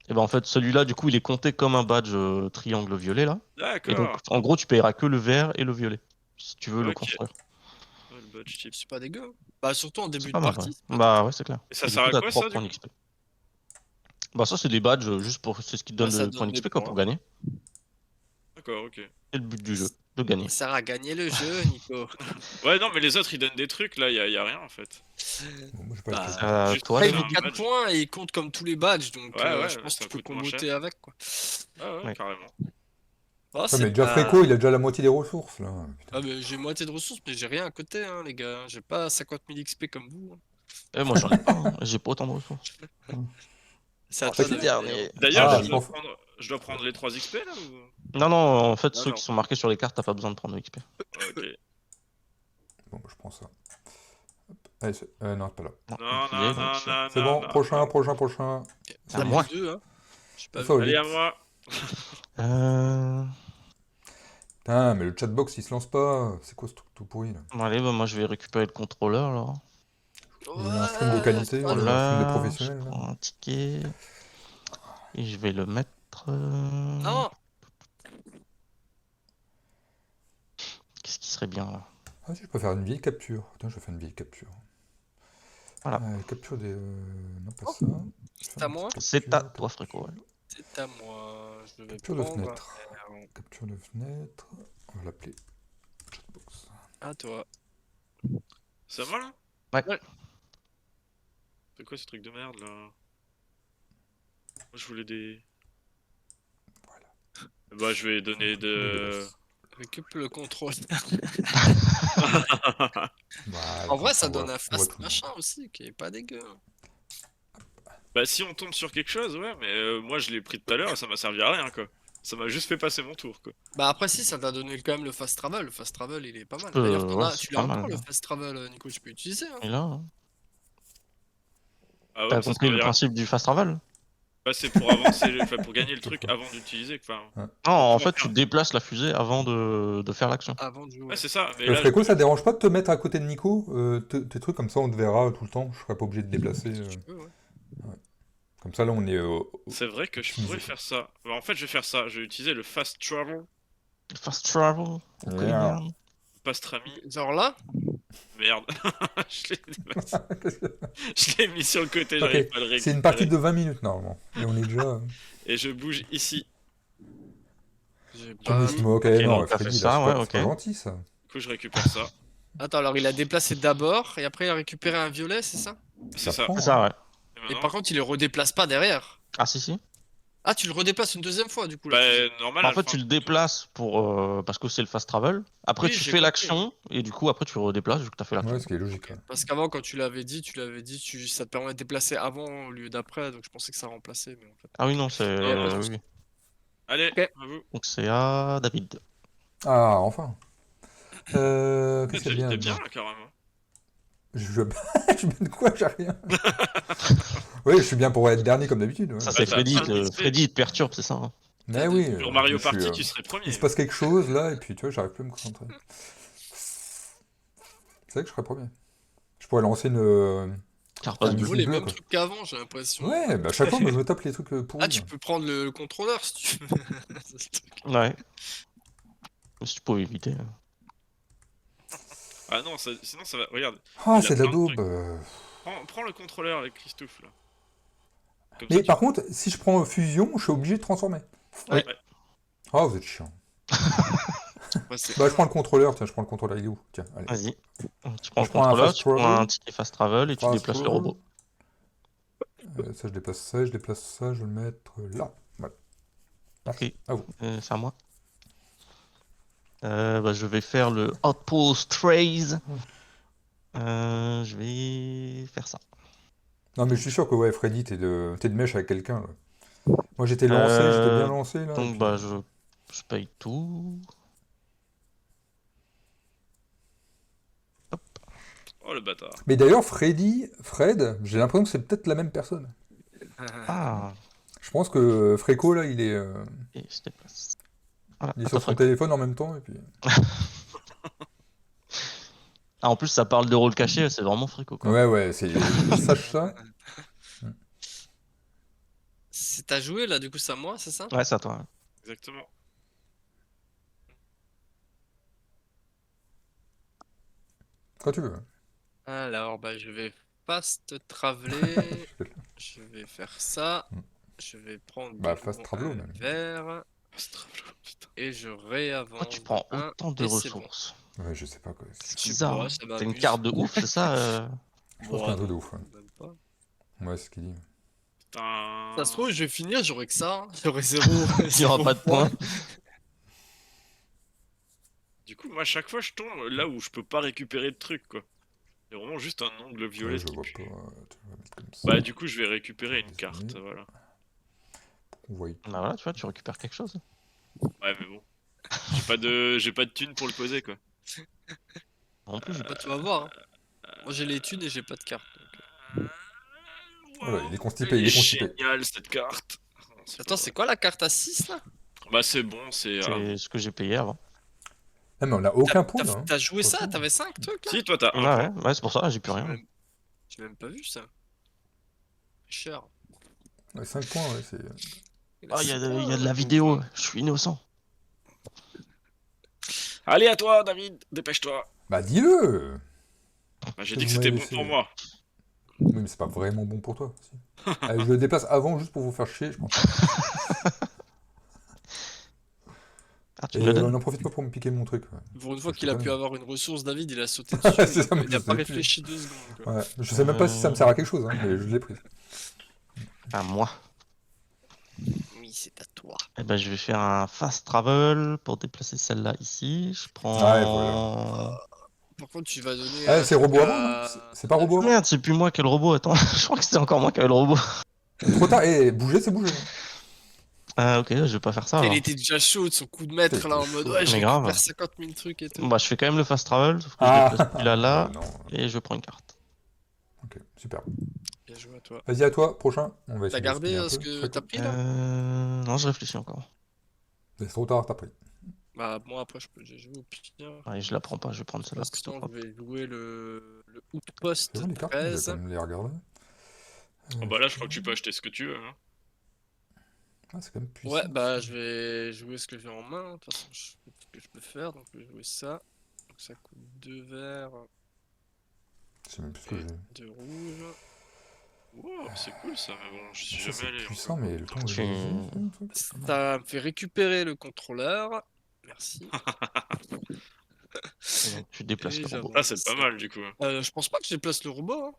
Et ben en fait, celui-là, du coup, il est compté comme un badge triangle violet là. Et donc, D'accord. en gros, tu payeras que le vert et le violet si tu veux le Ok. construire. Ouais, le badge type. C'est pas dégueu, hein. Bah, surtout en C'est début de pas mal, ouais. partie. C'est pas Bah ouais, c'est clair. Et ça Et du sert coup, à t'as quoi 3 ça, du points coup? d'XP. Bah ça, c'est des badges juste pour. C'est ce qui te Bah, donne ça de points donne des d'XP quoi points. pour gagner. D'accord, ok. C'est le but du jeu, de gagner. Ça sert à gagner le jeu, Nico. Ouais, non, mais les autres ils donnent des trucs, là, y a rien en fait. Bon, moi, j'ai pas Bah, le C'est temps. à Juste toi, Après, c'est il met un 4 badge. points et il compte comme tous les badges, donc Ouais, je pense que ça tu peux coûte moins comboter cher. avec, quoi. Ah ouais, Ouais. carrément. Oh, Ouais, c'est mais déjà pas- Fréco, il a déjà la moitié des ressources là. Putain. Ah, mais j'ai moitié de ressources, mais j'ai rien à côté, hein, les gars. J'ai pas 50 000 XP comme vous, hein. Eh, moi j'en ai pas, hein. J'ai pas autant de ressources. C'est à Oh, toi c'est de qui dernier. D'ailleurs, Ah, je dois prendre les 3 XP là ou. Non, non, en fait, Ah ceux non. qui sont marqués sur les cartes, t'as pas besoin de prendre de XP. Ok. Bon, bah, je prends ça. Hop. Allez, non, pas là. Non, Non, tu y non, es, donc, non, non, C'est non, bon, non, prochain, non. prochain. Ah, moi. les deux, hein. J'ai pas Ça, vu. Oli. Allez, à moi. Euh... Putain, mais le chatbox il se lance pas. C'est quoi ce truc tout pourri là? Bon, allez, bah, moi je vais récupérer le contrôleur là. Vous voulez un stream de Ouais, qualité, ça un doit- stream de Voilà, je professionnel là? prends un ticket. Et je vais le mettre. Non, Qu'est-ce qui serait bien là? Ah si, je peux faire une vieille capture. Attends, je vais faire une vieille capture. Voilà. Capture des... Non, pas Oh, ça. Je vais c'est faire à une moi. petite C'est à capture, toi, Fréco. Ouais. C'est à moi. Je vais Capture de prendre fenêtre. Capture de fenêtre. On va l'appeler chatbox. à toi. C'est à moi là? Ouais. C'est quoi ce truc de merde là? Moi je voulais des. Voilà. Bah, je vais donner de. Récup le contrôle. Voilà, En vrai, comme ça on donne voit- un on voit fast tout le machin aussi, qui est pas dégueu. Bah, si on tombe sur quelque chose, ouais, mais moi je l'ai pris tout à l'heure et ça m'a servi à rien quoi. Ça m'a juste fait passer mon tour quoi. Bah après si, ça t'a donné quand même le fast travel. Le fast travel, il est pas mal. peux- D'ailleurs, ouais, tu c'est l'as pas mal, encore le là. fast travel, Nico, tu peux utiliser, hein. Et là, hein. Ah ouais, T'as mais ça compris le servira. principe du fast travel? Bah, c'est pour avancer, enfin, pour gagner le truc avant d'utiliser. Enfin, Non, pour en pouvoir fait, faire- tu déplaces la fusée avant de faire l'action. Avant de jouer. Ouais, c'est ça. Mais Le là, Fréco, ça te dérange pas de te mettre à côté de Nico? Tes trucs comme ça, on te verra tout le temps. Je serai pas obligé de déplacer. Si tu veux, ouais. Comme ça, là, on est... c'est vrai que je pourrais faire ça. Bah, en fait, je vais faire ça. Je vais utiliser le fast travel. Fast travel? Ok, Yeah. merde. Pastrami. Genre là, Merde. je l'ai déplacé. Qu'est-ce que- Je l'ai mis sur le côté, Ok, j'arrive pas à le récupérer. c'est une partie de 20 minutes, normalement. Et on est déjà... Et je bouge ici. j'ai Tu pas... me ok, Ok, non, donc t'as Freddy, fait là, ça, c'est ouais, pas, ok. c'est pas gentil, ça. Du coup, je récupère ça. Attends, alors il a déplacé d'abord, et après il a récupéré un violet, c'est ça? C'est ça. prend, C'est ça, ouais. Et Et maintenant, par contre, il le redéplace pas derrière. Ah, si, si. Ah, tu le redéplaces une deuxième fois, du coup, là. Bah, normal, En elle fait, fera tu un le tour. déplaces parce que c'est le fast travel. Après, Oui, tu j'ai fais compris. l'action et du coup, après, tu le redéplaces vu que tu as fait l'action. Ouais, ce qui est logique. Ok. Ouais. Parce qu'avant, quand tu l'avais dit, ça te permet de déplacer avant au lieu d'après, donc je pensais que ça remplaçait, mais en fait. Ah oui, non, Non, pas de oui, souci. oui. Allez, Ok. à vous. Donc c'est à David. Ah, enfin. Qu'est-ce qu'il y a de David, bien t'es bien, là-dedans? là, carrément. Je... je mets de quoi? J'ai rien. Oui, je suis bien pour être dernier comme d'habitude. Ouais. Ça, Bah, c'est t'as Freddy. un XP. Freddy, il te perturbe, c'est ça, hein. Mais T'as oui, Sur je Mario suis, Party, tu serais il se premier. passe quelque chose là, et puis tu vois, j'arrive plus à me concentrer. C'est vrai que je serais premier. Je pourrais lancer Carte un passe Tu du vois jeu. musique les bleue, mêmes quoi. trucs qu'avant, j'ai l'impression. Ouais, bah à chaque fois, moi je me tape les trucs Ah, pourris. tu Là. peux prendre le contrôleur si tu veux. C'est ce truc. Ouais. Si tu pouvais éviter. Ah non, sinon ça va. Regarde, Ah, il a c'est de la plein de daube. trucs. Prends le contrôleur avec Christophe là. Comme ça, Mais tu par peux. contre, si je prends fusion, je suis obligé de transformer. Oui. Ouais. Ah, vous êtes chiant. Ouais, c'est Bah, je prends le un. contrôleur, tiens, je prends le contrôleur, il est où? Tiens, allez. Vas-y. Tu prends Moi, le je prends un contrôleur, fast tu prends travel. un ticket fast travel et tu Fast déplaces le travel. robot. Ça, je déplace ça, je déplace ça, je vais le mettre là. Voilà. Merci. Ok. À vous. C'est à moi. Bah, je vais faire le Outpost Trace. Je vais faire ça. Non, mais je suis sûr que ouais, Freddy, t'es de mèche avec quelqu'un. Là. Moi, j'étais lancé, j'étais bien Euh, lancé là. Et donc puis... bah je paye tout. Hop. Oh le bâtard. Mais d'ailleurs, Fred, j'ai l'impression que c'est peut-être la même personne. Ah, Je pense que Fréco, là, et je déplace. Voilà, il est à sur toi, son Franco. téléphone en même temps. Et puis... Ah, en plus, ça parle de rôle caché, c'est vraiment frico, quoi. Ouais, ouais, sache ça. C'est à jouer là, du coup, c'est à moi, c'est ça? Ouais, c'est à toi. Exactement. Quand tu veux. Alors, bah, je vais fast traveler. Je vais faire ça. Hmm. Je vais prendre de Bah, fast nouveau travelo, un même. verre. Strablo, putain. Et je Pourquoi tu réavance de prends 1. autant de Et c'est bon. ressources? Ouais, je sais pas quoi. C'est Je sais bizarre, pas, hein. ça T'as une m'amuse. carte de ouf, c'est ça Je pense qu'il y a un truc de non, ouf. Ouais, même pas. ouais c'est ce qu'il dit. Ça se Putain. trouve, je vais finir, j'aurai que ça, hein. J'aurai zéro, Il n'y aura zéro pas de point. points. Du coup, moi, à chaque fois, je tombe là où je peux pas récupérer de trucs, quoi. Il y a vraiment juste un ongle violet Ouais, je qui vois pue. pas. Tu vas mettre comme ça. Bah, du coup, je vais récupérer une Désolé. carte, voilà. On voit. Bah voilà, tu vois, tu récupères quelque chose. Ouais, mais bon. J'ai pas de thune pour le poser, quoi. En plus, j'ai Bah, tu vas voir, hein. Moi, j'ai les thunes et j'ai pas de carte. Voilà, il est constipé, Elle il est est constipé. géniale, cette carte. Non, c'est Attends, pas c'est vrai. quoi la carte à 6 là? Bah, c'est bon, c'est... c'est ce que j'ai payé avant. Ah, mais on a aucun point là. Hein. T'as joué ça? Franchement. T'avais 5 trucs là? Si, toi, t'as Ouais, un ouais, point. ouais, c'est pour ça, j'ai plus J'ai rien. même... j'ai même pas vu ça. Cher. Ouais, 5 points, ouais, c'est. Il a Ah, il y a six de, points, il y a de la donc, vidéo, je suis innocent. Allez, à toi, David, dépêche-toi. Bah, dis-le! Bah, j'ai Que dit que vous c'était m'avez bon laissé. pour moi. Oui, mais c'est pas vraiment bon pour toi. Si. Allez, je le déplace avant juste pour vous faire chier, je pense. Ah, tu Et me le donnes? n'en profite pas pour me piquer mon truc. Ouais. pour une fois Je qu'il a pu déconne. avoir une ressource, David, il a sauté dessus. C'est ça, mais Il je a pas sais plus. réfléchi 2 secondes, quoi. Ouais. Je sais même pas si ça me sert à quelque chose, hein, mais je l'ai prise. À moi. Oui, c'est à toi. Eh ben, je vais faire un fast travel pour déplacer celle-là ici. Je Ah, et voilà. prends. Par contre, tu vas donner Ah, un c'est truc robot avant, non? C'est pas à robot avant? Merde, c'est plus moi qui ai le robot. Attends, je crois que c'était encore moi qui avais le robot. Trop tard, et bouger, c'est bouger. Hein. Ah, ok, je vais pas faire ça Il alors. était déjà chaud de son coup de maître là T'es en mode chaud. ouais, je Mais grave. récupère 50 000 trucs et tout. Bah, je fais quand même le fast travel, sauf que je Ah, déplace celui-là là, non. et je prends une carte. Ok, super. Bien joué à toi. Vas-y, à toi, prochain. On va T'as essayer de gardé speeder un ce peu. que Très t'as cool. pris là? Non, je réfléchis encore. C'est trop tard, t'as pris. Bah, moi après, je peux déjà jouer au pire. Allez, je la prends pas, je vais prendre Pour celle-là plutôt. l'instant, Hop. je vais jouer le C'est Outpost vrai, les cartes, je vais 13. quand même les regarder. Oh, bah là, je crois que tu peux acheter ce que tu veux. Hein. Ah, c'est quand même puissant. Ouais, bah, je vais jouer ce que j'ai en main. De toute façon, je sais ce que je peux faire. Donc, je vais jouer ça. Donc, ça coûte 2 verts Je sais même plus ce que et j'ai. 2 rouges. Wow, c'est cool ça, mais bon, je suis Ça, jamais c'est allé. puissant, encore. mais le temps où Tu- je les ai fait, le truc. Ça me fait récupérer le contrôleur. Merci. Et donc, tu déplaces Et le robot. Ah, c'est pas j'avance. mal du coup. Je pense pas que je déplace le robot, hein.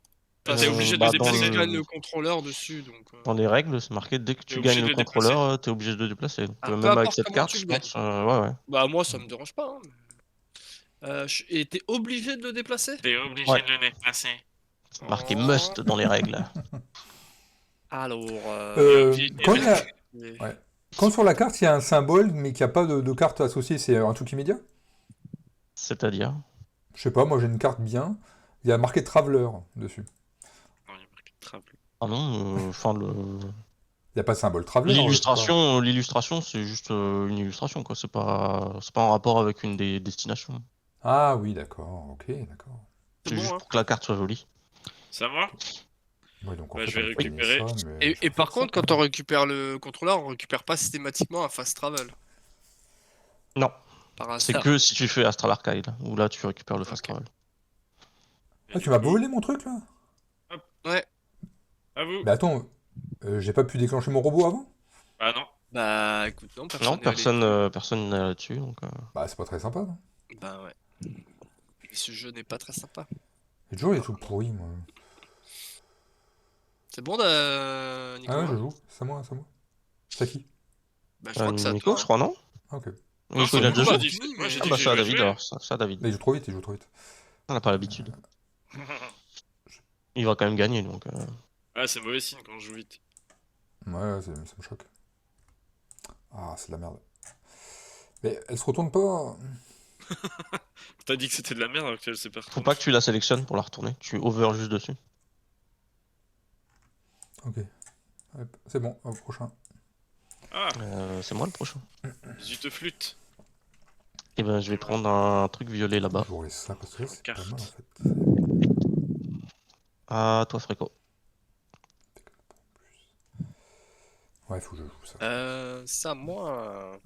T'es obligé de bah, le dans déplacer. Tu gagnes le- le contrôleur dessus, donc. Dans les règles, c'est marqué dès que T'es tu obligé gagnes de le le déplacer. contrôleur, t'es obligé de le déplacer. Donc, Peu même avec importe cette comment carte, tu je le pense. Ouais, ouais. Bah moi ça me dérange pas. Hein. Et t'es obligé de le déplacer? T'es obligé Ouais. de le déplacer. C'est marqué Oh. must dans les règles. Alors, Quand il y a... mais- ouais. Quand sur la carte, il y a un symbole, mais qu'il n'y a pas de carte associée, c'est un truc immédiat? C'est-à-dire. Je sais pas, moi j'ai une carte bien, il y a marqué Traveler dessus. Non, il y a marqué Travel. Ah non, enfin Il n'y a pas de symbole Traveler. je sais pas. l'illustration, c'est juste une illustration, quoi. C'est pas en rapport avec une des destinations. Ah oui, d'accord, ok, d'accord. C'est C'est bon, juste hein. pour que la carte soit jolie. C'est à moi? Ouais, donc en Bah, fait, je vais on peut gagner récupérer. ça, mais je Et vais par faire ça, contre, quand quand on même. récupère le contrôleur, on récupère pas systématiquement un fast travel. Non, Par c'est hasard. que si tu fais Astral Archive, où là tu récupères le fast Ok. travel. Et Ah, du tu m'as coup, volé mon truc là? Ouais. à vous. Mais attends, j'ai pas pu déclencher mon robot avant? Ah non. Bah écoute, non, personne Non, n'est allé dessus. personne n'est là-dessus. Donc, Bah, c'est pas très sympa, non? Bah ouais. Ce jeu n'est pas très sympa. J'ai toujours les trucs pourris, moi. C'est bon, Nico? Ah ouais, je Hein joue, c'est à moi, c'est à moi. C'est à qui? Bah je crois que c'est à Nico, toi. je Hein. crois, non? Ah, ok. Non, Nico, c'est il a moi, déjà j'ai joué. dit que fini, moi, mais- j'ai Ah dit bah que ça à je vais David jouer. alors, ça à David. Mais il joue trop vite, il joue trop vite. On n'a pas l'habitude. Il va quand même gagner donc. Ah, c'est mauvais signe quand je joue vite. Ouais, ça me choque. Ah, c'est de la merde. Mais elle se retourne pas. T'as dit que c'était de la merde alors qu'elle s'est pas Faut pas que tu la sélectionnes pour la retourner. Tu over juste dessus. Ok. Hop, c'est bon, au prochain. Ah, C'est moi le prochain. zut flûte. Et ben je vais prendre un truc violet là-bas. Je jouerai ça parce que là, c'est pas Carte. mal en fait. Ah toi Fréco. Ouais, faut que je joue ça. Ça, moi.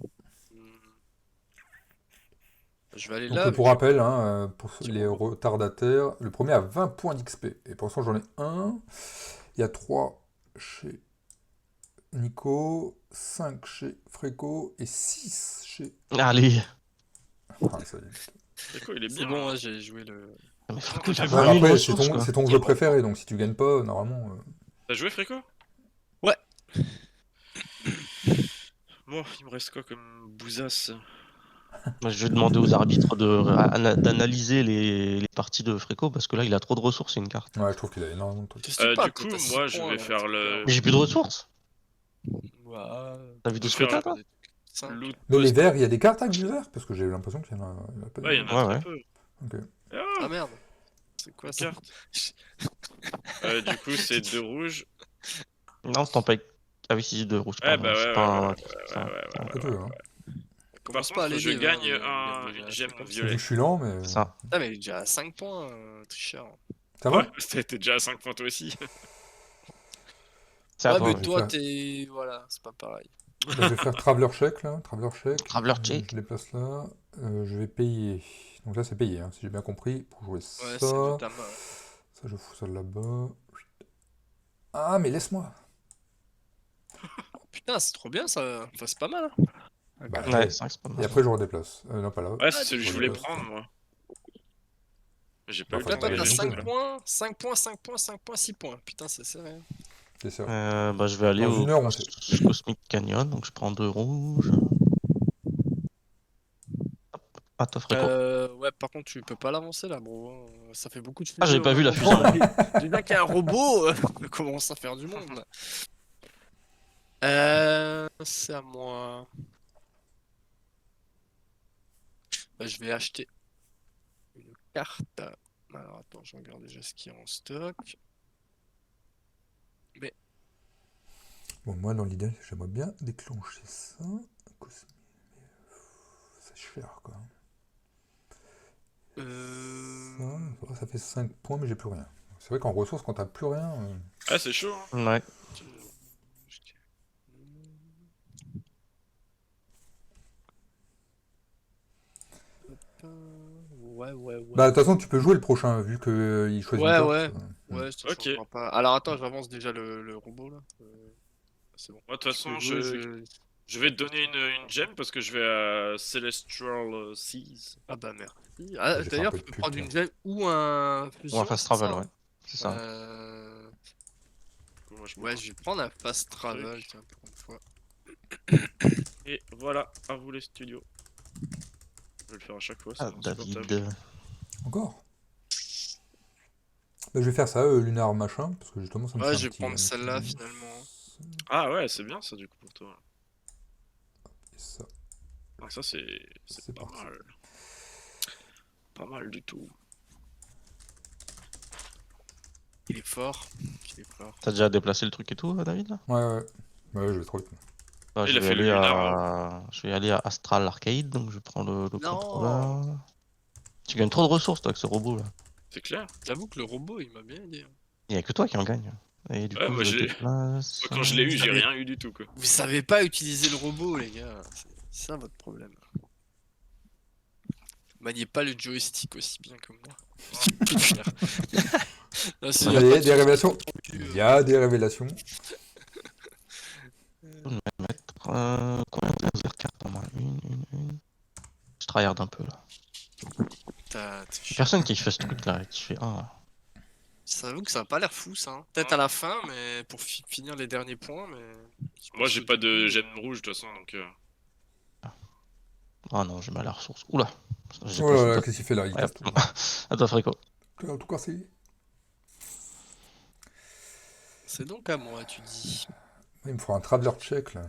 Je vais aller Donc, là. pour vu rappel, hein, pour Petit les robot. retardataires, le premier a 20 points d'XP. Et pour l'instant, j'en ai un. Il y a 3 chez Nico, 5 chez Fréco et 6 chez. Allez. Ah, ça y est. C'est quoi, il est C'est bien. bon, hein. hein, j'ai joué le. Mais Fréco, il a Ouais, 20 000 Après, ressources quoi. c'est ton jeu préféré, donc si tu gagnes pas, normalement. T'as joué, Fréco? Ouais. Bon, il me reste quoi comme bousasse? Moi, je vais demander aux arbitres d'analyser les parties de Fréco parce que là il a trop de ressources, c'est une carte. Ouais, je trouve qu'il a énormément de trucs. Je sais pas, Du coup, peut-être à moi, 6 je points, vais là, faire le. Mais j'ai plus de ressources. Ouais. T'as vu de ce faire que t'as toi? Cinq. Loot Mais les post. verts, il y a des cartes avec du vert? Parce que j'ai l'impression qu'il y en a, pas Ouais, il y en a Ouais, très ouais. peu. Ok. Ah, Ah merde. C'est quoi ça? carte. Du coup, c'est 2 rouges. Non, c'est en paye. Ah oui, si, de rouge, Ouais, pardon. bah C'est ouais, pas ouais, un ouais, truc ouais, comme ça. ouais, ouais, Un ouais, peu ouais. peu, hein. Commence Par pas à contre, je l'aider, gagne hein, il une a gemme 50. Vu violet. que je suis lent, mais. C'est ça. Ah, mais il est déjà à 5 points, tricheur. Ça Ouais, va? t'es déjà à 5 points toi aussi. C'est à Ouais, toi. mais Ouais. je toi, vais faire- t'es. Voilà, c'est pas pareil. Bah, je vais faire Traveler Check là. Traveler Check. Traveler Check. Je les place là. Je vais payer. Donc là, c'est payé, hein, si j'ai bien compris. Pour jouer Ouais, ça. c'est de ta main. Ça, je fous ça là-bas. Ah, mais laisse-moi. Putain, c'est trop bien ça. Enfin, c'est pas mal. Hein. Bah, Ouais, c'est vrai que c'est pas Et mal. après, je redéplace. Non, pas là. Ouais, c'est celui que je voulais redéplace. prendre, moi. J'ai pas Bah, eu le faut temps Là, toi, pas de t'as les les 5 louper, là. points, 5 points, 5 points, 5 points, 6 points. Putain, ça sert à rien. C'est ça. Bah, je vais aller Dans au une heure, on sait. Cosmic Canyon, donc je prends 2 rouges. Ah, toi, Fréco. Ouais, par contre, tu peux pas l'avancer là, bro. Hein. Ça fait beaucoup de Ah, fusées j'ai pas au vu la même fusée. moment. Déjà qu'il y a un robot, on commence à faire du monde là. C'est à moi. Bah, je vais acheter une carte. Alors attends, je regarde déjà ce qu'il y a en stock. Bon, moi, dans l'idée, j'aimerais bien déclencher ça. C'est cher, quoi. Ça fait 5 points, mais j'ai plus rien. C'est vrai qu'en ressources, quand t'as plus rien. Ah, c'est chaud. Hein. Ouais. Ouais. Bah, de toute façon, tu peux jouer le prochain, vu qu'il choisit Ouais, une carte. ouais. Ouais, ça Ok. changera pas. Alors attends, j'avance déjà le robot là. C'est bon. Moi, de toute Tu façon, peux jouer, je vais te donner une gemme parce que je vais à Celestial Seas. Ah bah merci. Ah, J'ai fait un d'ailleurs, peu tu de peux pub, prendre tiens. une gemme ou un Ou fusion. un fast c'est ça, travel, hein ouais. C'est ça. Moi, je Ouais, prends. je vais prendre un fast travel, tiens, pour une fois. Et voilà, à vous les studios. Je vais le faire à chaque fois, c'est Ah, insupportable. David. Encore. Bah, je vais faire ça, lunar machin, parce que justement ça me Ouais, fait je un vais petit. prendre un petit celle-là bonus. finalement. Ah ouais, c'est bien ça du coup pour toi. Et ça, Ah, ça c'est c'est pas parti. mal. Pas mal du tout. Il est fort. Il est fort. T'as déjà déplacé le truc et tout, David là? Ouais. Ouais, je vais trop vite. Bah, Il a fait le lunar. je vais aller à Astral Arcade, donc je prends le Non! contrôleur. Tu gagnes trop de ressources toi avec ce robot là. C'est clair. J'avoue que le robot, il m'a bien aidé. Il y a que toi qui en gagne. Et du Ouais, coup, moi je j'ai. déplace. Moi, quand je l'ai eu, j'ai savez- rien eu du tout quoi. Vous savez pas utiliser le robot, les gars. C'est ça votre problème. Maniez pas le joystick aussi bien que moi. Non, Ça y est, des révélations. Il y a des révélations. Combien de cartes en main? Une. Je tryhard un peu là. Personne qui fait ce truc là, qui fait un. J'avoue que ça a pas l'air fou ça. Hein. Peut-être à la fin, mais pour finir les derniers points, mais. Moi j'ai pas de gemme rouge de toute façon donc. Ah non, j'ai mal à la ressource. Oula. J'ai Oh pas là fait là, de- qu'est-ce qu'il fait là? Il Ouais, casse tout. à toi, Frico. Tu as tout cassé. C'est donc à moi, tu dis. Il me faut un traveler check là.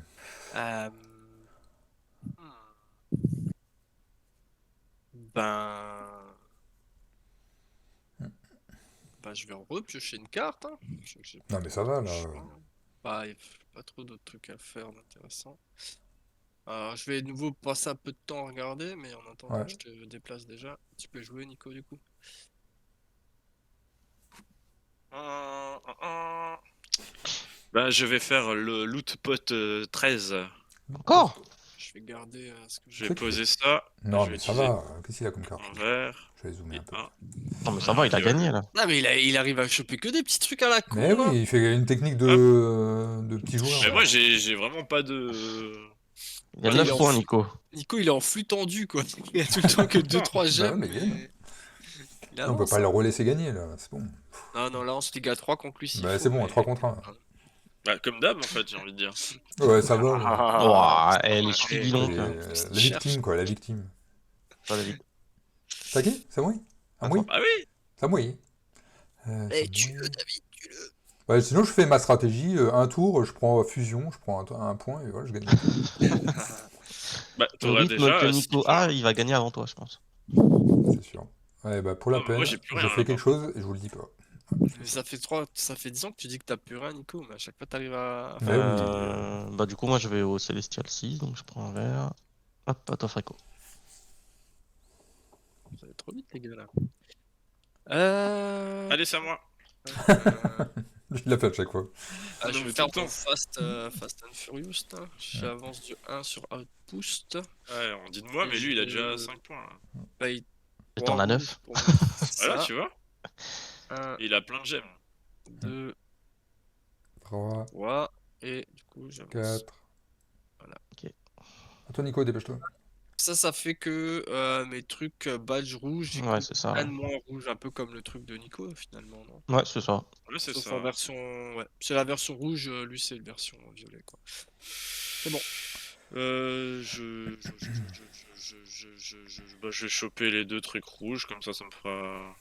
Euh... Ben... Ben, je vais repiocher une carte. Hein. J'ai pas Non mais trop ça va de là. choix, hein. Bah, il y a pas trop d'autres trucs à faire d'intéressant. Alors, je vais de nouveau passer un peu de temps à regarder, mais en attendant, Ouais. je te déplace déjà. Tu peux jouer, Nico, du coup. Bah je vais faire le loot pot 13. Encore? Je vais garder ce que Je j'ai. vais C'est que- poser ça. Non je vais mais ça utiliser va. Qu'est-ce qu'il a comme carte? un vert Je vais zoomer et un peu. un. Non, mais ça va, il a Ok, ouais. gagné là. Non, mais il arrive à choper que des petits trucs à la con, Mais là. oui, il fait une technique de petit joueur. Mais là. moi j'ai vraiment pas de. Il y a Ouais, il 9 est en points, fou. Nico. Nico, il est en flux tendu, quoi. Il a tout le temps que 2-3 Bah gemmes, ouais, mais il gagne. mais... Il On peut avance, pas le hein. relaisser gagner là. C'est bon. Non, non, là, on se ligue à 3 conclusifs. Bah c'est bon, à 3 contre 1. Bah comme d'hab en fait j'ai envie de dire. Ouais, ça va. Ouais. Ouah, elle est ouais, suivie et- donc. La Tu victime cherches. quoi, la victime. Pas David. C'est à qui? C'est moi? À moi? Ah oui. C'est à moi. Eh, C'est tue-le, moi. David, tue-le. Ouais, sinon je fais ma stratégie, un tour, je prends fusion, je prends un point et voilà, je gagne. Bah Le t'aurais rythme déjà. que Si Nico a, il va gagner avant toi, je pense. C'est sûr. Ouais, bah pour la Non, mais moi, peine, j'ai plus je rien, fais là, quelque chose et je vous le dis pas. Mais ça fait 10 ans que tu dis que t'as plus rien, Nico, mais à chaque fois t'arrives à Mais faire... oui. Bah du coup, moi je vais au Celestial 6, donc je prends un verre. Hop, à toi, Frico. Ça va trop vite, les gars, là. Allez c'est à moi. Euh, Il l'a fait à chaque fois. je Non, vais mais faire tout le mon temps. Fast and Furious, là. J'avance du 1 sur Outpost. Ouais on dit de moi Et mais lui il a je- déjà 5 points là. Bah, il... Et t'en as 9. Voilà tu vois. 1, Il a plein de gemmes. 2, 3, 3, et du coup, j'avance. 4. Voilà. Ok. À toi Nico, dépêche-toi. Ça fait que mes trucs badge rouge, du Ouais, coup, c'est ça. un Ouais, de moins rouge, un peu comme le truc de Nico, finalement, non? ouais c'est ça. Ouais c'est Sauf ça. en version... Ouais. C'est la version rouge, lui, c'est la version violet, quoi. C'est bon. Bah, je vais choper les deux trucs rouges, comme ça me fera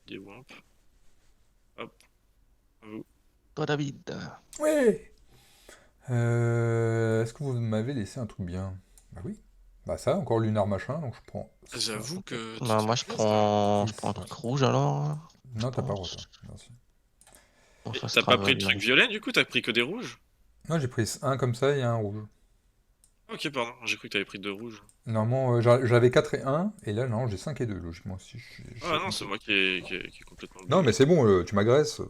des wamps. Hop. À vous. Toi, David. Ouais. Est-ce que vous m'avez laissé un truc bien? Bah oui. Bah ça, encore lunar machin, donc je prends. ça. J'avoue que... tu Bah te moi fais je plaisir, hein. prends, je prends un truc rouge alors. Non, t'as pas le pense. droit, toi. Merci. Bon, Et fast t'as pas pris le travel, truc violet du coup, t'as pris que des rouges? Non, j'ai pris un comme ça et un rouge. Ok, pardon, j'ai cru que t'avais pris deux rouges. Normalement, j'avais 4 et 1, et là, non, j'ai 5 et 2, logiquement. Si je Ah non, c'est moi qui est complètement Non, mais c'est bon, tu m'agresses.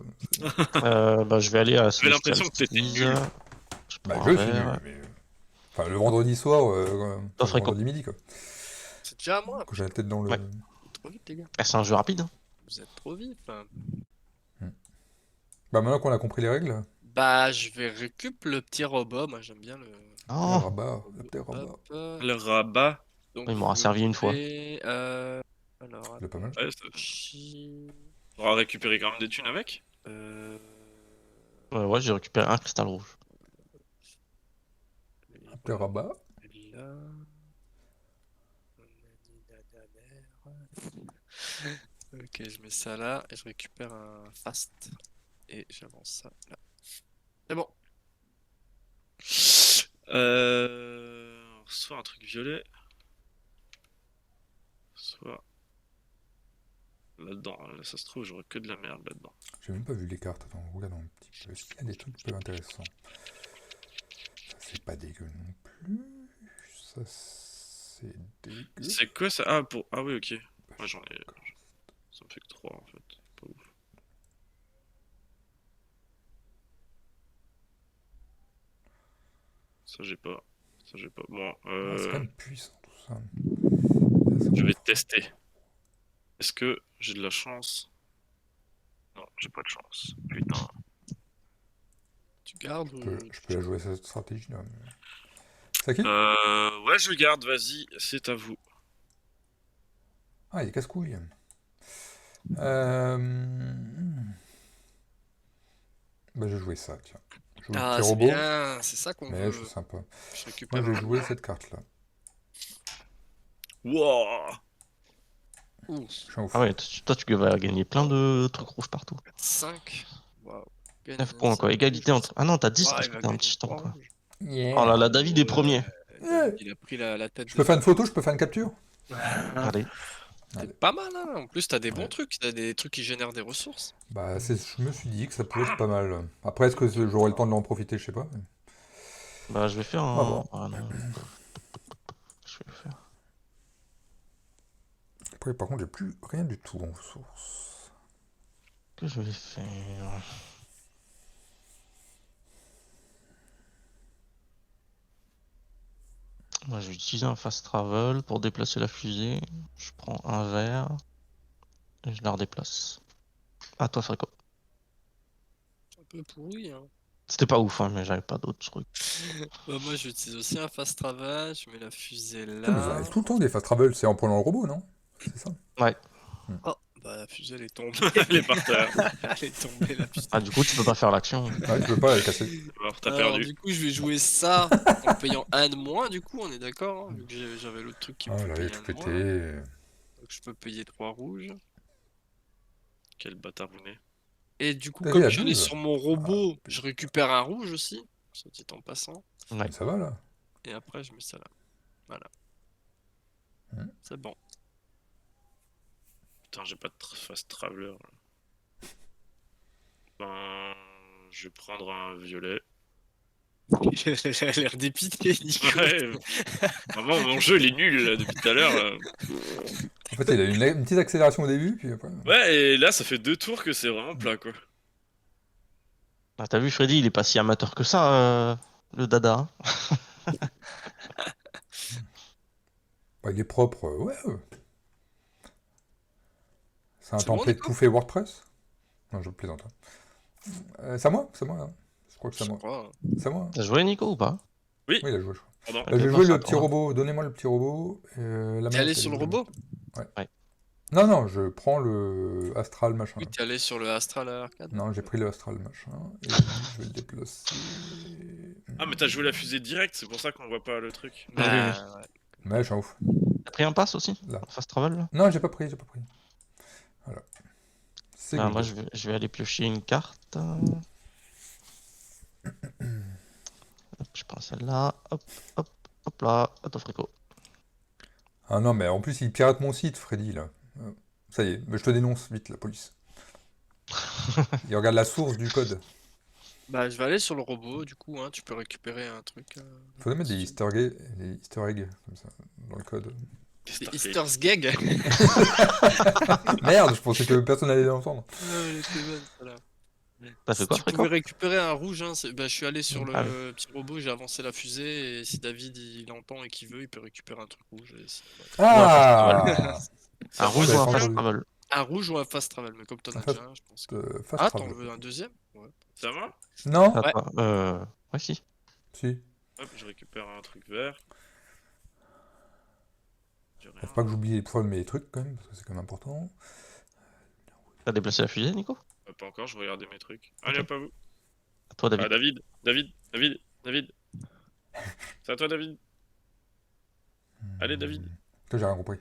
Bah je vais aller à J'avais Celestial l'impression que t'étais 6. nul. Je Bah, prends je un suis nul, verre. mais. Enfin, le vendredi soir, Toi, le Fréco. vendredi midi, quoi. C'est déjà à moi. Quand j'ai la tête dans le. Ouais. Trop vite, les gars. Ah, c'est un jeu rapide. Hein. Vous êtes trop vite, hein. Bah, maintenant qu'on a compris les règles, Bah, je vais récup le petit robot. Moi, j'aime bien le... le Oh, rabat, le petit rabat. Hop, Le rabat. donc il m'aura je servi une fois. vais, alors, Il est pas mal. Ouais, ça- Chi- On va récupérer quand même des thunes avec. Ouais, j'ai récupéré un cristal rouge. Un petit rabat. Là. Ok, je mets ça là et je récupère un fast. Et j'avance ça là. C'est bon. Soit un truc violet. Soit là-dedans. Là, ça se trouve, j'aurais que de la merde là-dedans. J'ai même pas vu les cartes. Attends, regardons un petit peu. Est-ce qu'il y a des trucs peu intéressants? Ça, c'est pas dégueu non plus. Ça, c'est dégueu. C'est quoi ça? Ah, ah oui, ok. Ouais, j'en ai. Ça me fait que 3 en fait. Pas ouf. Ça, j'ai pas. Ça, j'ai pas. Bon, Ah, c'est quand même puissant tout ça. je vais tester. Est-ce que j'ai de la chance? Non, j'ai pas de chance. Putain. Tu gardes ou Je peux la jouer cette stratégie là. C'est à qui? Ouais, je garde, vas-y, c'est à vous. Ah, il est casse-couille. Bah, je vais jouer ça, tiens. Je joue le Ah, petit c'est robot. bien, c'est ça qu'on Mais je suis veut. sympa. Je Moi, récupère je vais un. jouer cette carte là. Wouah! Ouh, Je suis un ouf. Ah ouais, toi, tu vas gagner plein de trucs rouges partout. 5. Waouh. Gagne 9 un points, quoi. seul Égalité rouge. entre. Ah non, t'as 10 Ah, parce il que va t'es un gagner titan, 3 quoi. rouges. Oh là Yeah. là, David est premier. David, il a pris la tête Je des peux faire une favoris. photo, je peux faire une capture? Allez. C'est Allez. pas mal, hein. En plus, t'as des bons Ouais. trucs. T'as des trucs qui génèrent des ressources. Bah, je me suis dit que ça pouvait être pas mal. Après, est-ce que j'aurai le temps de l'en profiter? Je sais pas. Bah, je vais faire On va un. voir. Ah non. Je vais le faire. Après, par contre, j'ai plus rien du tout en ressources. Que je vais faire. Moi, je vais utiliser un fast travel pour déplacer la fusée. Je prends un verre et je la redéplace. À toi, Fréco. C'est un peu pourri, hein. C'était pas ouf, hein, mais j'avais pas d'autres trucs. Bah, moi, j'utilise aussi un fast travel. Je mets la fusée Putain, mais j'en là. arrive tout le temps des fast travel, c'est en prenant le robot, non? C'est ça? Ouais. Oh, bah, la fusée, elle est tombée. Elle est par terre. Elle est tombée, la fusée. Ah, du coup, tu peux pas faire l'action. Ouais, tu peux pas la casser. Alors, t'as Alors, perdu. du coup, je vais jouer ça en payant un de moins, du coup, on est d'accord, hein, vu que j'avais l'autre truc qui me Ah fait là, il a payer tout un de moins. pété. Donc, je peux payer 3 rouges. Quel bâtard vous n'êtes. Et du coup, T'as comme dit à je suis allé 12. sur mon robot, je récupère un rouge aussi, soit dit en passant. Ouais. Ça va là? Et après, je mets ça là. Voilà. Hmm. C'est bon. Putain, j'ai pas de fast traveler. Là. Ben, je vais prendre un violet. Il a l'air dépité, Nico. Ouais. Vraiment, mon jeu il est nul là, depuis tout à l'heure. Là. En fait, il a une petite accélération au début, puis après. Ouais, et là ça fait 2 tours que c'est vraiment plat quoi. Ah, t'as vu, Freddy, il est pas si amateur que ça, le dada. Hein. Bah, il est propre, ouais. C'est un C'est bon, template Nico? tout fait WordPress? Non, je plaisante. C'est à moi? C'est à moi, hein. Je crois que c'est à Je moi. crois. C'est à moi, hein. T'as joué, Nico, ou pas? Oui, Oui, il a joué, je crois. pardon. Ok, Je vais bah, jouer c'est à le petit toi. robot. Donnez-moi le petit robot. La T'es manette, allé elle sur est le où, robot? Ouais. Ouais. Non, non, je prends le Astral machin. Oui, Là. t'es allé sur le Astral Arcade? Non, j'ai pris le Astral machin. Et lui, je vais le déplacer. Ah, mais t'as joué la fusée direct, c'est pour ça qu'on voit pas le truc. Oui, oui, oui. Ouais. Mais je suis un ouf. T'as pris un pass aussi? Là. Fast travel, là? Non, j'ai pas pris, j'ai pas pris. Voilà. C'est Bah, good. moi, je vais aller piocher une carte. Hop, je prends celle-là. Hop, hop, hop là. À toi, Fréco. Ah non, mais en plus, il pirate mon site, Freddy, là. Ça y est, mais je te dénonce vite, la police. Il regarde la source du code. Bah, je vais aller sur le robot, du coup, hein, tu peux récupérer un truc. Faudrait mettre si des tu veux. easter eggs, comme ça, dans le code. C'est Easter's Gag. Merde, je pensais que personne allait l'entendre. Non, elle était bonne, celle-là. T'as fait Si quoi, tu Fréco? pouvais récupérer un rouge, hein, bah, je suis allé sur Ah oui. le petit robot, j'ai avancé la fusée, et si David il entend et qu'il veut, il peut récupérer un truc rouge. Et Ah Un rouge j'avais ou un pas fast entendu. travel? un rouge ou un fast travel, mais comme t'en Un as fast- déjà un, je pense que. Fast Ah, t'en travel. veux un deuxième? Ouais. Ça va? Non À Ouais. toi. Ouais, si. Si. Hop, je récupère un truc vert. J'ai rien. Faut pas que j'oublie les pouvoirs de mes trucs, quand même, parce que c'est quand même important. T'as déplacé la fusée, Nico? Pas encore, je regardais mes trucs. Allez, hop, à vous. À toi, David. Ah, David. C'est à toi, David. Allez, David. Que j'ai rien compris.